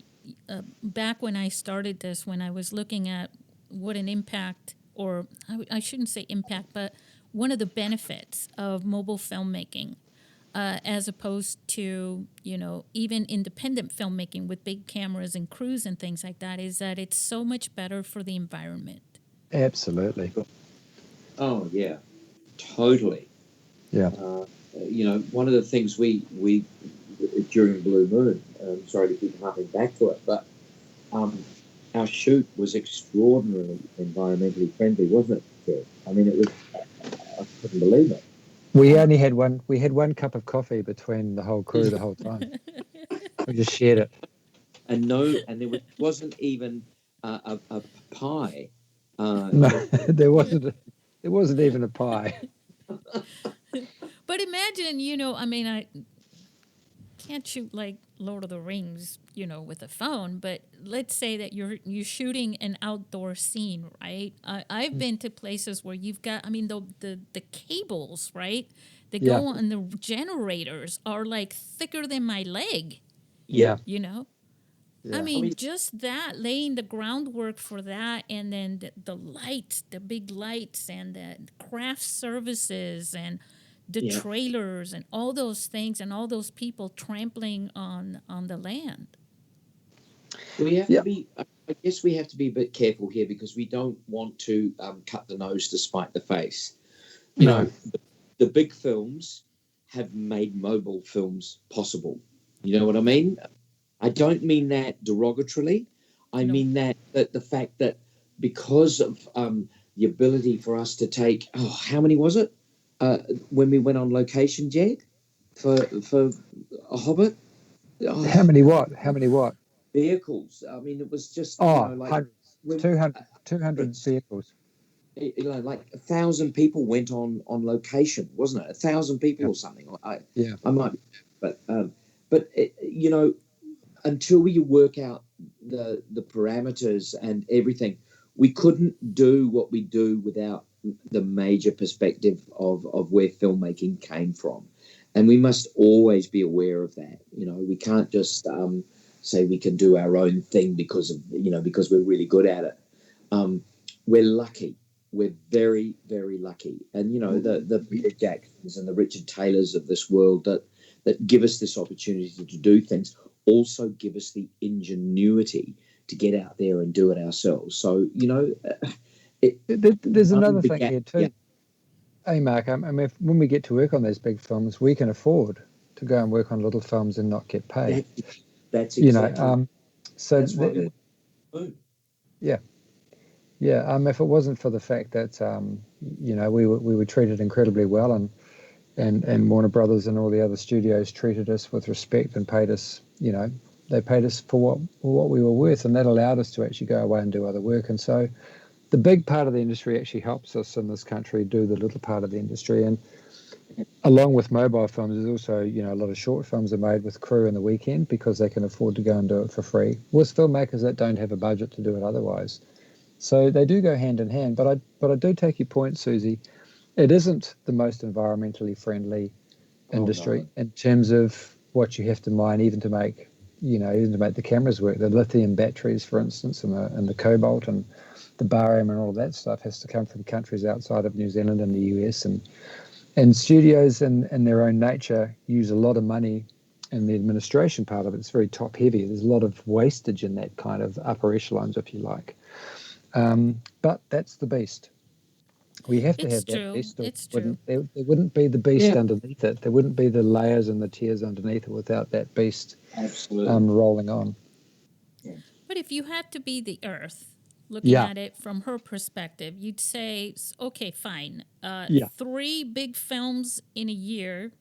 A: back when I started this, when I was looking at what an impact, or I shouldn't say impact, but one of the benefits of mobile filmmaking, as opposed to even independent filmmaking with big cameras and crews and things like that, is that it's so much better for the environment.
B: Absolutely.
C: Oh yeah, totally.
B: Yeah.
C: One of the things we during Blue Moon, sorry to keep harping back to it, but our shoot was extraordinarily environmentally friendly, wasn't it, Jed? I mean, it was, I couldn't believe it.
B: We only had one. We had one cup of coffee between the whole crew the whole time. We just shared it.
C: And there wasn't even a pie.
B: No, there wasn't. There wasn't even a pie.
A: But imagine, I can't shoot like Lord of the Rings, with a phone, but let's say that you're shooting an outdoor scene, right? I've been to places where you've got, the cables, right? They
B: Yeah.
A: go on the generators are like thicker than my leg,
B: Yeah.
A: you know?
B: Yeah.
A: I mean, just that, laying the groundwork for that, and then the lights, the big lights, and the craft services, and the
C: Yeah.
A: trailers, and all those things, and all those people trampling on the land.
C: We have
B: Yeah.
C: to be. I guess we have to be a bit careful here because we don't want to cut the nose to spite the face. You
B: No.
C: know, the big films have made mobile films possible. You know what I mean? I don't mean that derogatorily. I
A: No.
C: mean that the fact that because of the ability for us to take, how many was it when we went on location, Jed, for a Hobbit?
B: How
C: Oh,
B: many what? How many what?
C: vehicles. I mean, it was just
B: Oh,
C: like
B: hundreds.
C: when
B: 200 vehicles.
C: like 1,000 people went on location, wasn't it? 1,000 people
B: Yeah.
C: or something.
B: Yeah.
C: I might, but it, until you work out the parameters and everything, we couldn't do what we do without the major perspective of where filmmaking came from, and we must always be aware of that. We can't just say we can do our own thing because we're really good at it. We're lucky. We're very, very lucky, and the Peter Jacksons and the Richard Taylors of this world that give us this opportunity to do things also give us the ingenuity to get out there and do it ourselves. So
B: There's another thing here too.
C: Yeah.
B: Hey, Mark, I mean, when we get to work on those big films, we can afford to go and work on little films and not get paid.
C: That's exactly.
B: So
C: That's why we want.
B: yeah. Yeah, if it wasn't for the fact that we were treated incredibly well, and Warner Brothers and all the other studios treated us with respect and paid us, they paid us for what we were worth, and that allowed us to actually go away and do other work. And so, the big part of the industry actually helps us in this country do the little part of the industry. And along with mobile films, there's also a lot of short films are made with crew in the weekend because they can afford to go and do it for free. With filmmakers that don't have a budget to do it otherwise. So they do go hand in hand, but I do take your point, Susie. It isn't the most environmentally friendly industry in terms of what you have to mine, even to make the cameras work. The lithium batteries, for instance, and the cobalt and the barium and all of that stuff has to come from countries outside of New Zealand and the US, and studios in their own nature use a lot of money in the administration part of it. It's very top heavy. There's a lot of wastage in that kind of upper echelons, if you like. But that's the beast. We have to have that beast.
A: It's true.
B: There wouldn't be the beast
C: Yeah.
B: underneath it. There wouldn't be the layers and the tiers underneath it without that beast rolling on.
A: But if you had to be the Earth, looking at it from her perspective, you'd say, okay, fine. 3 big films in a year,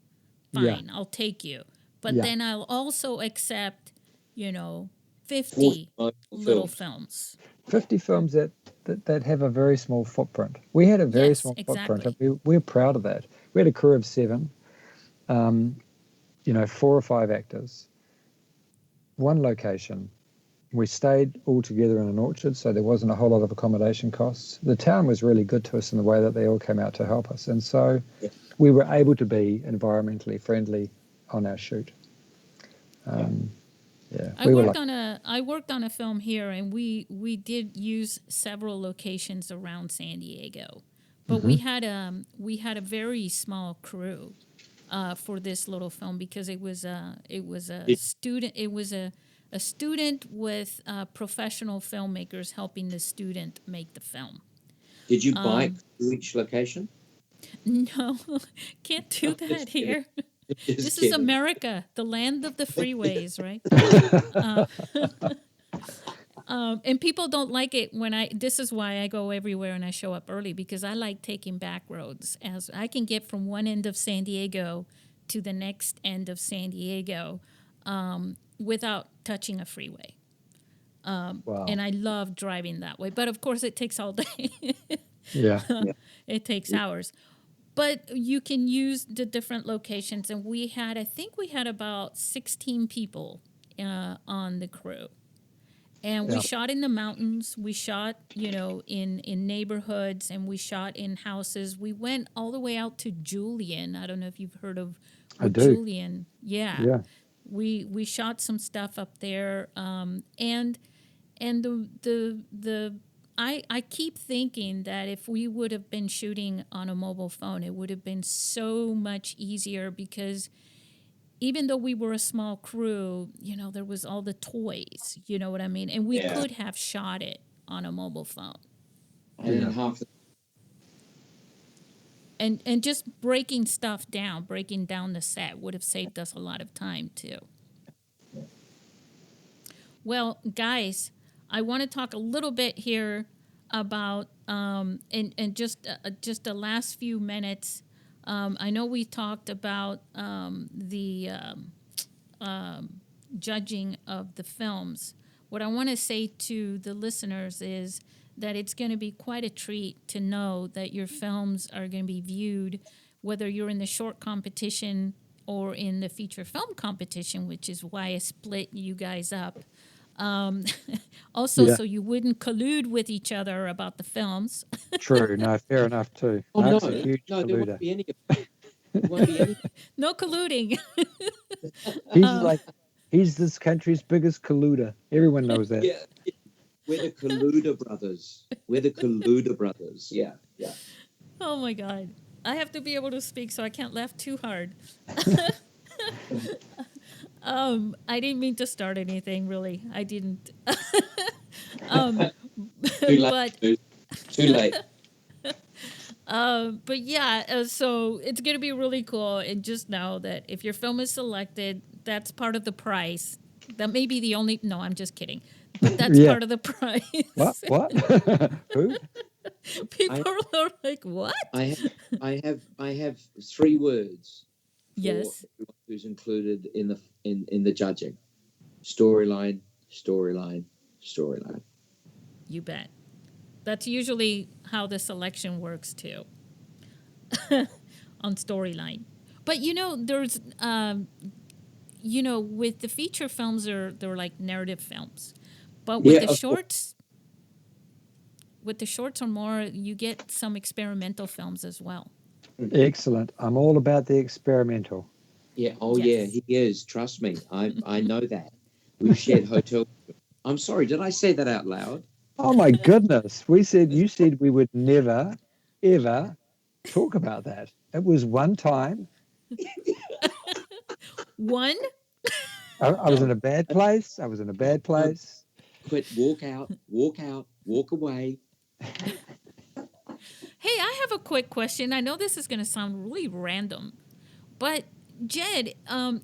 A: fine, I'll take you. But then I'll also accept, 50 little films.
B: 50 films that have a very small footprint. We had a very small footprint, and we're proud of that. We had a crew of 7, 4 or 5 actors, 1 location. We stayed all together in an orchard, so there wasn't a whole lot of accommodation costs. The town was really good to us in the way that they all came out to help us, and so we were able to be environmentally friendly on our shoot.
A: I worked on a film here, and we did use several locations around San Diego, but we had a very small crew for this little film because it was a student with professional filmmakers helping the student make the film.
C: Did you bike to each location?
A: No, can't do that here. This is America, the land of the freeways, right? And people don't like it this is why I go everywhere and I show up early, because I like taking back roads. As I can get from one end of San Diego to the next end of San Diego without touching a freeway.
B: Wow.
A: And I love driving that way. But of course, it takes all day. It takes hours. But you can use the different locations. And I think we had about 16 people on the crew. And we
B: Yeah.
A: shot in the mountains. We shot, in neighborhoods, and we shot in houses. We went all the way out to Julian. I don't know if you've heard of
B: I
A: what
B: do.
A: Julian. Yeah,
B: Yeah.
A: we shot some stuff up there. And I keep thinking that if we would have been shooting on a mobile phone, it would have been so much easier, because even though we were a small crew, there was all the toys, you know what I mean? And we
C: Yeah.
A: could have shot it on a mobile phone.
C: And then
B: Yeah.
C: half the
A: And just breaking down the set would have saved us a lot of time too. Well, guys, I want to talk a little bit here about and just the last few minutes. I know we talked about the judging of the films. What I want to say to the listeners is that it's going to be quite a treat to know that your films are going to be viewed, whether you're in the short competition or in the feature film competition, which is why I split you guys up. Also,
B: Yeah.
A: so you wouldn't collude with each other about the films.
B: True. No, fair enough too.
C: Oh
B: Mark's
C: no,
B: a huge
C: no, there won't
B: colluder.
C: be any. There won't be any.
A: No colluding.
B: He's this country's biggest colluder. Everyone knows that.
C: Yeah, we're the Colluder brothers. We're the Colluder brothers. Yeah, yeah.
A: Oh my God. I have to be able to speak, so I can't laugh too hard. I didn't mean to start anything, really. I didn't.
C: Too late.
A: But
C: dude. Too late.
A: but yeah, so it's going to be really cool. And just know that if your film is selected, that's part of the prize. That may be the only. No, I'm just kidding. But that's
B: Yeah.
A: part of the prize.
B: What? Who?
A: People are like, what?
C: I have 3 words. For
A: Yes.
C: everyone who's included in the judging: storyline, storyline, storyline.
A: You bet. That's usually how the selection works too. On storyline. But there's with the feature films, they're like narrative films. But with
C: Yeah,
A: the
C: of course.
A: shorts, or more, you get some experimental films as well.
B: Excellent. I'm all about the experimental.
C: Yeah. Oh,
A: Yes.
C: yeah. He is. Trust me. I know that. We've shared hotel. I'm sorry. Did I say that out loud?
B: Oh my goodness. You said we would never, ever talk about that. It was one time.
A: One?
B: I was in a bad place.
C: Quit. Walk out. Walk away.
A: Hey, I have a quick question. I know this is going to sound really random, but Jed,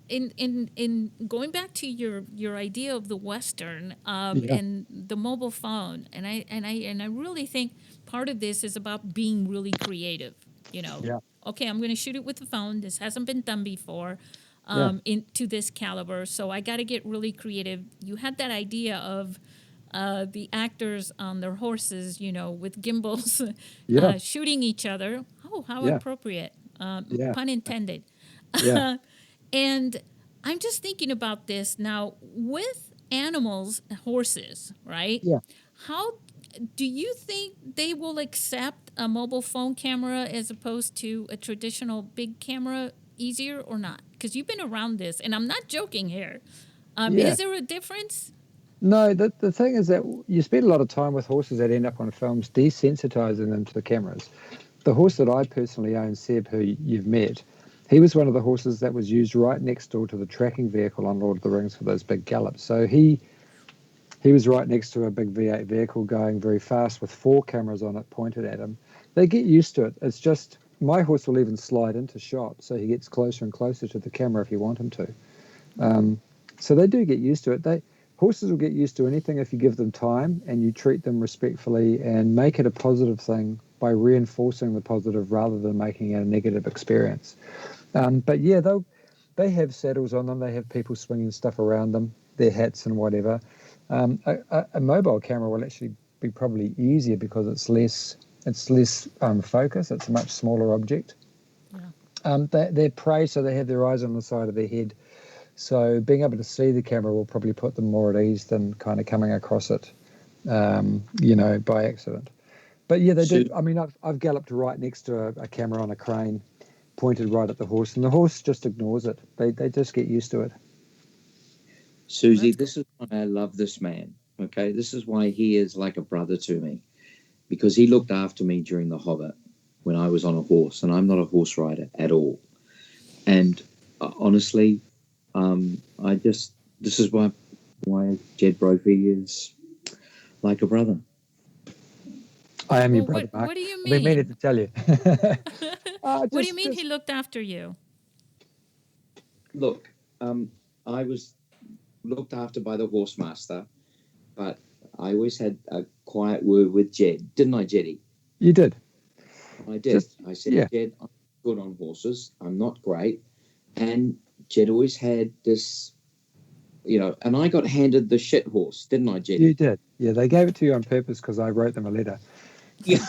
A: in going back to your idea of the Western and the mobile phone, and I really think part of this is about being really creative.
B: Yeah.
A: Okay, I'm going to shoot it with the phone. This hasn't been done before, to this caliber, so I got to get really creative. You had that idea of the actors on their horses, with gimbals,
B: Yeah.
A: shooting each other. Oh, how
B: Yeah.
A: appropriate.
B: Yeah.
A: Pun intended.
B: Yeah.
A: And I'm just thinking about this now with animals, horses, right?
B: Yeah.
A: How do you think they will accept a mobile phone camera as opposed to a traditional big camera easier or not? Because you've been around this, and I'm not joking here.
B: Yeah.
A: Is there a difference?
B: No, the thing is that you spend a lot of time with horses that end up on films desensitizing them to the cameras. The horse that I personally own, Seb, who you've met, he was one of the horses that was used right next door to the tracking vehicle on Lord of the Rings for those big gallops. So he was right next to a big V8 vehicle going very fast with 4 cameras on it pointed at him. They get used to it. It's just my horse will even slide into shot, so he gets closer and closer to the camera if you want him to. So they do get used to it. Horses will get used to anything if you give them time and you treat them respectfully and make it a positive thing by reinforcing the positive rather than making it a negative experience. But yeah, they have saddles on them. They have people swinging stuff around them, their hats and whatever. A mobile camera will actually be probably easier because it's less focus. It's a much smaller object.
A: Yeah.
B: They're prey, so they have their eyes on the side of their head. So being able to see the camera will probably put them more at ease than kind of coming across it, by accident. But yeah, they did. I mean, I've galloped right next to a camera on a crane, pointed right at the horse, and the horse just ignores it. They just get used to it.
C: Susie, this is why I love this man. Okay, this is why he is like a brother to me, because he looked after me during the Hobbit when I was on a horse, and I'm not a horse rider at all. And honestly, this is why Jed Brophy is like a brother.
B: I am your brother, Mark.
A: What do you
B: I've been meaning
A: mean?
B: to tell you.
A: What do you mean he looked after you?
C: Look, I was looked after by the horse master, but I always had a quiet word with Jed, didn't I, Jeddy?
B: You did.
C: I did. I said, Jed, I'm good on horses. I'm not great. And Jed always had this, and I got handed the shit horse, didn't I, Jed?
B: You did. Yeah, they gave it to you on purpose because I wrote them a letter.
C: Yeah.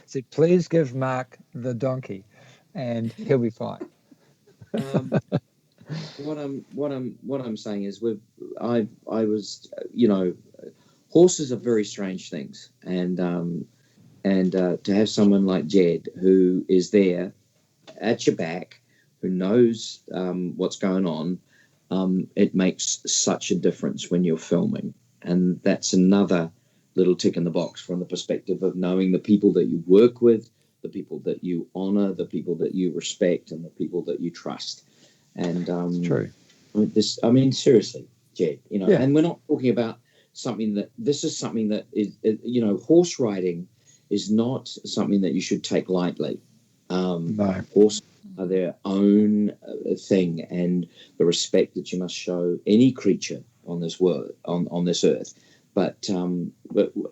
B: Said, please give Mark the donkey, and he'll be fine.
C: What I'm saying is, I was, horses are very strange things, and to have someone like Jed who is there at your back, who knows what's going on, it makes such a difference when you're filming. And that's another little tick in the box from the perspective of knowing the people that you work with, the people that you honor, the people that you respect, and the people that you trust. And
B: true.
C: Seriously, Jed, and we're not talking about this is something that is, horse riding is not something that you should take lightly.
B: No.
C: Horses are their own thing, and the respect that you must show any creature on this world, on this earth. But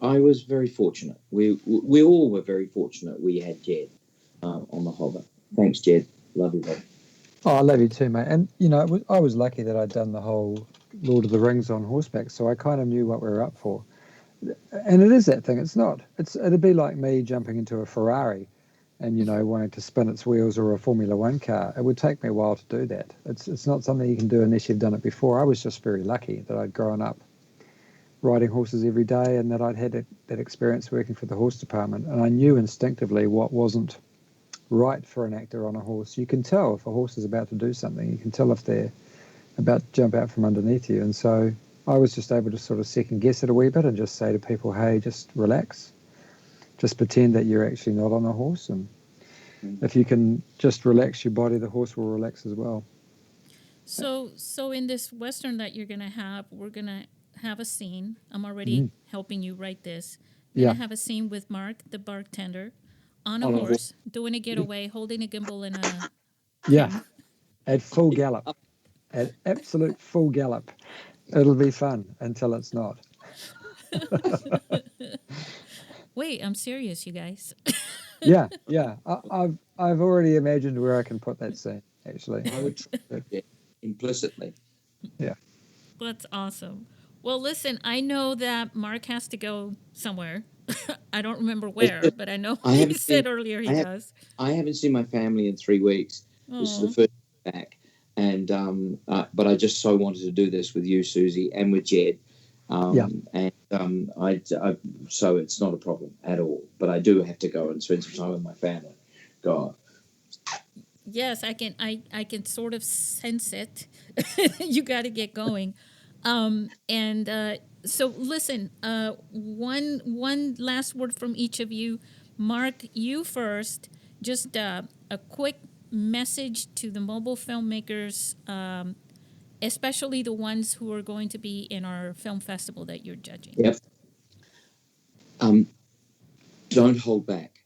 C: I was very fortunate. We all were very fortunate. We had Jed on the Hobbit. Thanks, Jed. Love you, bud.
B: Oh, I love you too, mate. And I was lucky that I'd done the whole Lord of the Rings on horseback, so I kind of knew what we were up for. And it is that thing. It'd be like me jumping into a Ferrari and, wanting to spin its wheels, or a Formula One car. It would take me a while to do that. It's not something you can do unless you've done it before. I was just very lucky that I'd grown up riding horses every day, and that I'd had that experience working for the horse department. And I knew instinctively what wasn't right for an actor on a horse. You can tell if a horse is about to do something. You can tell if they're about to jump out from underneath you. And so I was just able to sort of second guess it a wee bit and just say to people, hey, just relax. Just pretend that you're actually not on a horse. And if you can just relax your body, the horse will relax as well.
A: So in this Western that you're going to have, we're going to have a scene. I'm already helping you write this. We're going to have a scene with Mark, the bartender, on a horse, doing a getaway, holding a gimbal and a camera.
B: At full gallop. At absolute full gallop. It'll be fun until it's not.
A: Wait, I'm serious, you guys.
B: Yeah. I've already imagined where I can put that scene, actually.
C: I would try it implicitly.
B: Yeah.
A: That's awesome. Well, listen, I know that Mark has to go somewhere. I don't remember where, but I know he said earlier he does.
C: I haven't seen my family in 3 weeks. Aww. This is the first back. And but I just so wanted to do this with you, Susie, and with Jed. And so it's not a problem at all. But I do have to go and spend some time with my family. God.
A: Yes, I can sort of sense it. You got to get going. So listen, one last word from each of you. Mark, you first. Just a quick message to the mobile filmmakers, especially the ones who are going to be in our film festival that you're judging.
C: Yep. Don't hold back.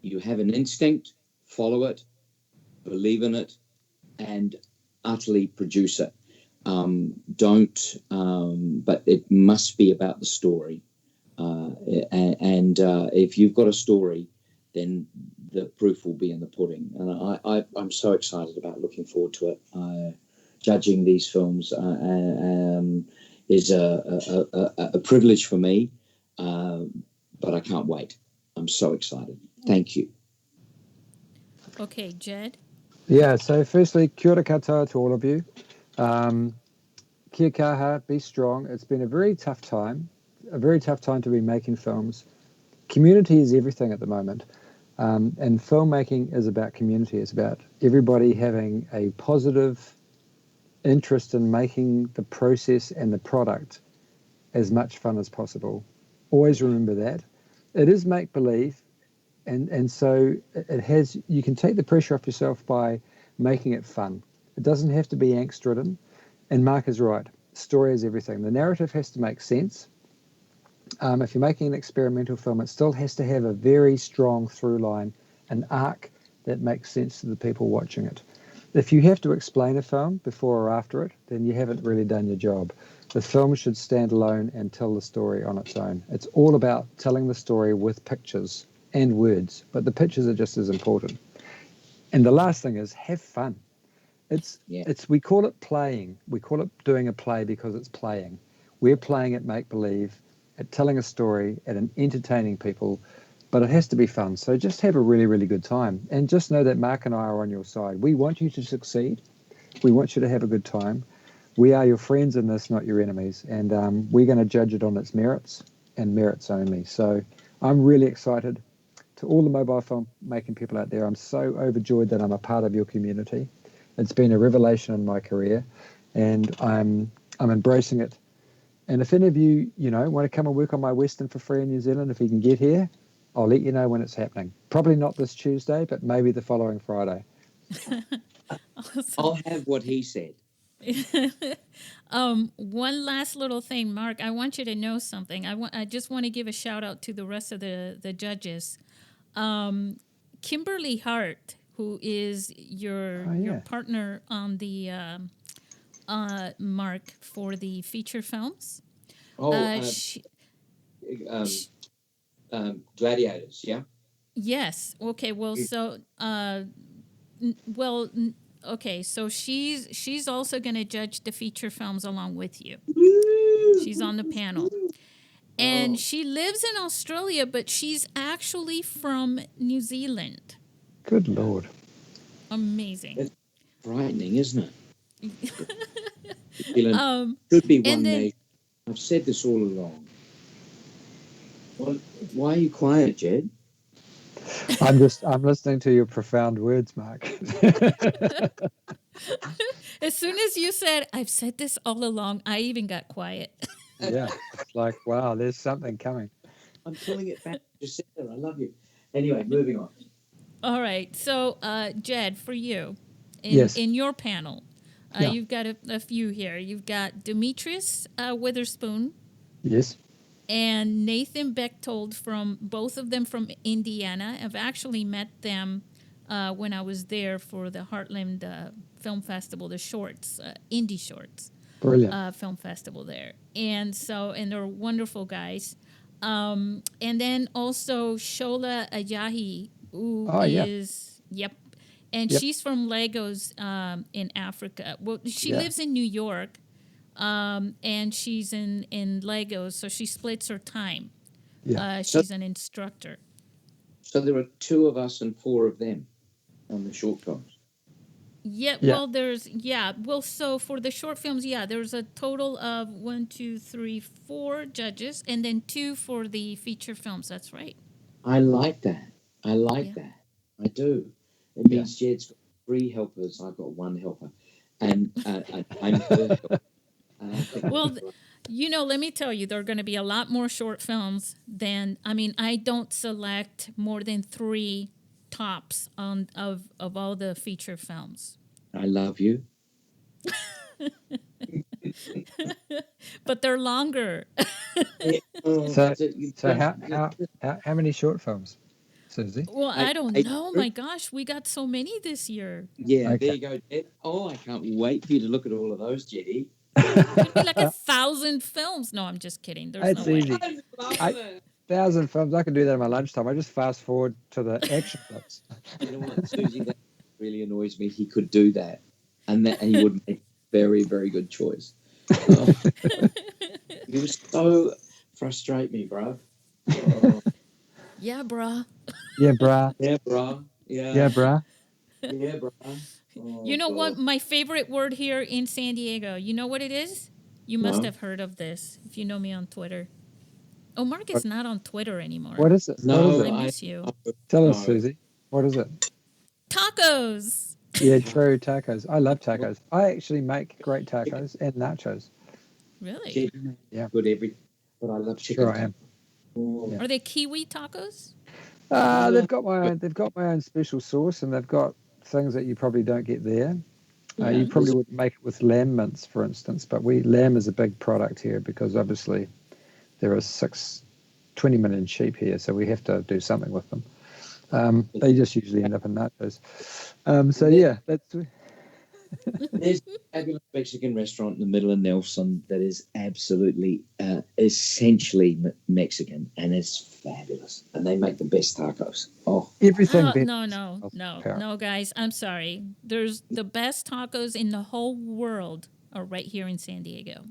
C: You have an instinct, follow it, believe in it, and utterly produce it. But it must be about the story. And if you've got a story, then the proof will be in the pudding. And I'm so excited about looking forward to it. Judging these films is a privilege for me, but I can't wait. I'm so excited. Thank you.
A: Okay, Jed?
B: Yeah, so firstly, kia ora katoa to all of you. Um, Kia kaha, be strong. It's been a very tough time to be making films. Community is everything at the moment. And filmmaking is about community. It's about everybody having a positive interest in making the process and the product as much fun as possible. Always remember that. It is make believe, and so it has. You can take the pressure off yourself by making it fun. It doesn't have to be angst ridden. And Mark is right. Story is everything. The narrative has to make sense. If you're making an experimental film, it still has to have a very strong through line, an arc that makes sense to the people watching it. If you have to explain a film before or after it, then you haven't really done your job. The film should stand alone and tell the story on its own. It's all about telling the story with pictures and words, but the pictures are just as important. And the last thing is have fun.
C: Yeah.
B: It's we call it playing. We call it doing a play because it's playing. We're playing at make believe, at telling a story, at entertaining people, but it has to be fun. So just have a really, really good time. And just know that Mark and I are on your side. We want you to succeed. We want you to have a good time. We are your friends in this, not your enemies. And we're going to judge it on its merits and merits only. So I'm really excited. To all the mobile film making people out there, I'm so overjoyed that I'm a part of your community. It's been a revelation in my career, and I'm embracing it. And if any of you, want to come and work on my Western for free in New Zealand, if you can get here, I'll let you know when it's happening. Probably not this Tuesday, but maybe the following Friday.
A: Awesome.
C: I'll have what he said.
A: One last little thing, Mark. I want you to know something. I just want to give a shout out to the rest of the judges. Kimberly Hart, who is your partner on the Mark for the feature films.
C: Gladiators, yeah.
A: Yes. Okay. Well, so okay. So she's also going to judge the feature films along with you. She's on the panel. And she lives in Australia, but she's actually from New Zealand.
B: Good Lord.
A: Amazing.
C: It's frightening, isn't it? New Zealand should be one nation. I've said this all along. Why are you quiet, Jed?
B: I'm listening to your profound words, Mark.
A: As soon as you said, I've said this all along, I even got quiet.
B: Yeah. It's like, wow, there's something coming.
C: I'm pulling it back. Just sit there. I love you. Anyway, moving on.
A: All right. So, Jed, for you,
B: Yes.
A: in your panel, you've got a few here. You've got Demetrius Witherspoon.
B: Yes.
A: And Nathan Bechtold, from both of them from Indiana. I've actually met them when I was there for the Heartland Film Festival, the shorts, indie shorts.
B: Brilliant.
A: Film festival there. And they're wonderful guys. And then also Shola Ajayi, who is, and she's from Lagos in Africa. Well, she lives in New York, and she's in Lagos, so she splits her time.
B: Yeah.
A: She's an instructor.
C: So there are 2 of us and 4 of them on the short films.
A: Yeah, well, so for the short films, there's a total of 1, 2, 3, 4 judges, and then 2 for the feature films. That's right.
C: I like that. I do. It means Jed's got 3 helpers. I've got 1 helper, and I'm her helper.
A: Well, let me tell you, there are going to be a lot more short films than. I don't select more than 3 tops of all the feature films.
C: I love you.
A: But they're longer.
B: So how many short films, Susie?
A: Well, I don't know. My gosh, we got so many this year.
C: Yeah, okay. There you go, Jed. Oh, I can't wait for you to look at all of those, Jeddy.
A: Could be like 1,000 films. No, I'm just kidding. There's no way.
B: Easy. 1,000 films. I can do that at my lunchtime. I just fast forward to the action clips.
C: You know what, Susie? That really annoys me. He could do that, and he would make a very, very good choice. You were so frustrate me, bro.
A: Yeah, bruh.
B: Yeah, bruh.
C: Yeah, bro. Yeah.
B: Yeah, bruh.
C: Yeah, bro.
A: You
C: Oh,
A: know what?
C: God.
A: My favorite word here in San Diego. You know what it is? You must
C: No.
A: have heard of this if you know me on Twitter. Oh, Mark is
B: What,
A: not on Twitter
B: what
A: anymore.
B: is it? What is
C: No,
B: it?
A: I miss you.
B: Tell us,
C: no.
B: Susie. What is it?
A: Tacos.
B: Yeah, true, tacos. I love tacos. I actually make great tacos and nachos.
A: Really?
C: Chicken,
B: Yeah,
C: good everything. But I love
B: sure
C: chicken
B: I am.
C: tacos. Oh,
B: Yeah.
A: Are they kiwi tacos?
B: They've
C: no.
B: got my
C: But
B: own. They've got my own special sauce, and they've got things that you probably don't get there. You
C: yeah,
B: probably wouldn't make it with lamb mince, for instance, but lamb is a big product here because obviously there are 20 million sheep here, so we have to do something with them. They just usually end up in nachos. So
C: there,
B: yeah, that's
C: there's a fabulous Mexican restaurant in the middle of Nelson that is absolutely, essentially Mexican, and it's fabulous. And they make the best tacos. Oh,
B: everything better.
A: No, guys. I'm sorry. There's the best tacos in the whole world are right here in San Diego.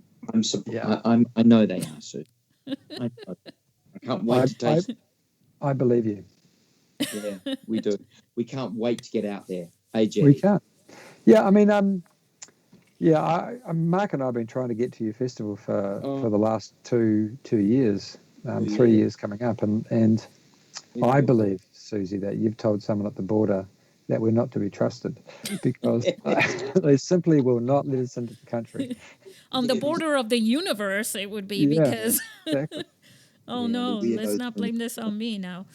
B: Yeah,
C: I know they are, Sue. I know. I can't wait
B: I,
C: to
B: I
C: taste.
B: I believe you.
C: Yeah, we do. We can't wait to get out there. Hey,
B: We
C: Jetty.
B: can't. Yeah, I mean, yeah, Mark and I have been trying to get to your festival for
C: Oh,
B: the last two years, three
C: yeah.
B: years coming up, and I believe, Susie, that you've told someone at the border that we're not to be trusted because they simply will not let us into the country.
A: On the border of the universe, it would be
B: Yeah,
A: because.
B: exactly.
A: Oh
C: Yeah, the
A: no, let's
C: weirdos.
A: not blame this on me now.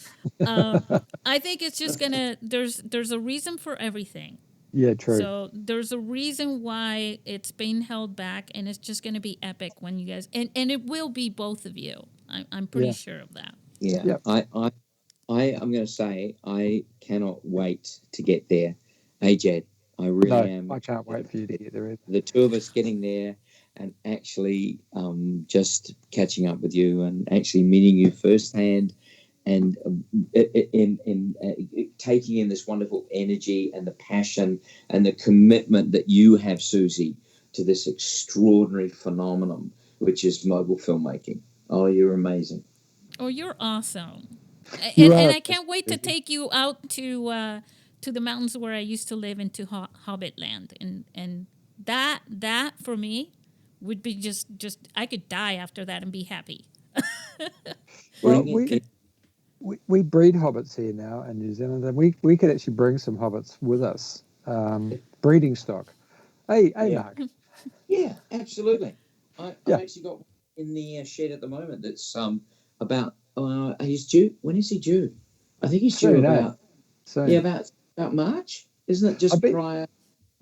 A: I think it's just gonna. There's a reason for everything.
B: Yeah, true.
A: So there's a reason why it's being held back, and it's just gonna be epic when you guys and it will be both of you. I'm pretty
B: Yeah,
A: sure of that.
C: Yeah,
B: yeah.
C: I am going to say I cannot wait to get there. Hey, Jed, I really
B: No,
C: am.
B: I can't wait for you to get there either.
C: The two of us getting there and actually just catching up with you and actually meeting you firsthand and taking in this wonderful energy and the passion and the commitment that you have, Susie, to this extraordinary phenomenon, which is mobile filmmaking. Oh, you're amazing.
A: Oh, you're awesome.
B: You
A: And
B: are.
A: I can't wait to take you out to the mountains where I used to live into Hobbit land, and that for me would be just I could die after that and be happy.
B: Well,
C: Bring it.
B: we breed hobbits here now in New Zealand, and we could actually bring some hobbits with us, breeding stock. Hey,
C: Yeah.
B: Mark.
C: Yeah, absolutely. I've
B: Yeah,
C: actually got one in the shed at the moment that's about he's due. When is he due? I think he's due
B: soon, eh?
C: about
B: Soon.
C: about March, isn't it?
B: I
C: Just
B: bet.
C: prior,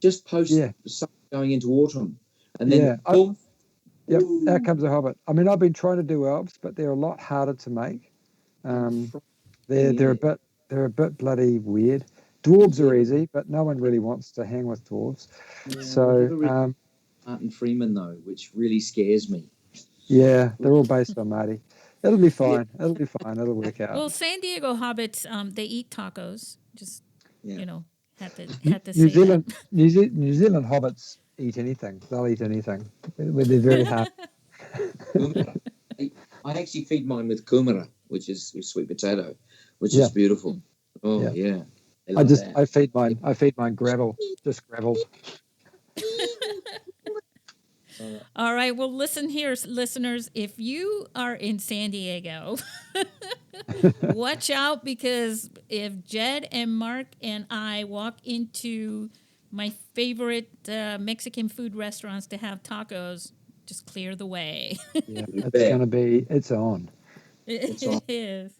C: just post
B: Yeah,
C: summer going into autumn, and then
B: yeah.
C: boom.
B: Yep. Out
C: Ooh,
B: comes a hobbit. I mean, I've been trying to do elves, but they're a lot harder to make. Um, they're a
C: yeah,
B: bit bloody weird. Dwarves are
C: yeah,
B: easy, but no one really wants to hang with dwarves.
C: yeah. I've
B: So
C: never read Martin Freeman though, which really scares me.
B: yeah, they're all based on Marty. It'll be
C: Yeah,
B: fine. It'll be fine. It'll work out.
A: Well, San Diego hobbits, they eat tacos. Just
C: yeah.
A: you know, had to
B: New
A: say that.
B: Zealand, New Zealand hobbits eat anything. They'll eat anything. They're very hard.
C: Kumara. I actually feed mine with kumara, which is sweet potato, which
B: Yeah,
C: is beautiful. Oh
B: yeah.
C: yeah, I love that.
B: I feed mine gravel, just gravel.
A: All right. Well, listen here, listeners. If you are in San Diego, watch out because if Jed and Mark and I walk into my favorite Mexican food restaurants to have tacos, just clear the way.
B: Yeah,
C: You
B: it's
C: bet.
B: gonna be. It's on.
C: It's on.
A: It is.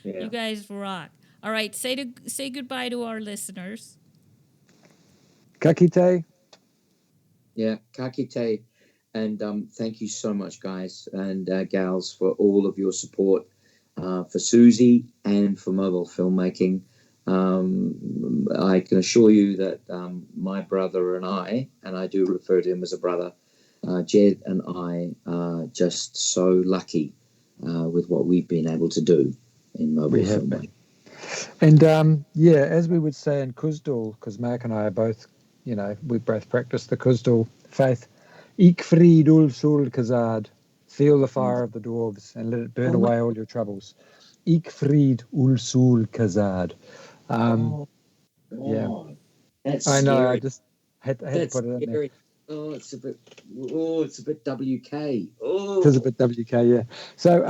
C: Yeah.
A: You guys rock. All right. Say goodbye to our listeners.
B: Kakite.
C: Yeah, kakite, and thank you so much, guys and gals, for all of your support for Susie and for mobile filmmaking. I can assure you that my brother and I do refer to him as a brother, Jed and I are just so lucky with what we've been able to do in mobile
B: We have been.
C: filmmaking.
B: And yeah, as we would say in Kuzdal, because Mark and I are both, we both practice the Kuzdal faith. Ik frid ul sul kazad. Feel the fire of the dwarves and let it burn
C: Oh, my,
B: away all your troubles. Ik frid ul sul kazad.
C: oh,
B: Yeah.
C: God. That's
B: I know. I
C: scary.
B: just had to
C: That's
B: put it in there.
C: scary. Oh, it's a bit. Oh, it's a bit WK.
B: It
C: Oh,
B: is a bit WK, yeah. So,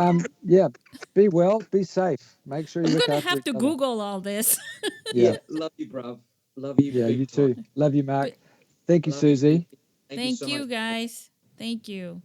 B: yeah, be well, be safe. Make sure you
A: I'm
B: look
A: gonna
B: after
A: have
B: each
A: to
B: other.
A: Google all this.
B: Yeah,
C: yeah. Love you, bruv. Love you
B: yeah, you
C: big time.
B: too. Love you, Mark.
A: But
B: Thank you,
C: Love you,
B: Susie.
C: Susie. Thank you
A: thank
C: so much.
A: you guys. Thank you.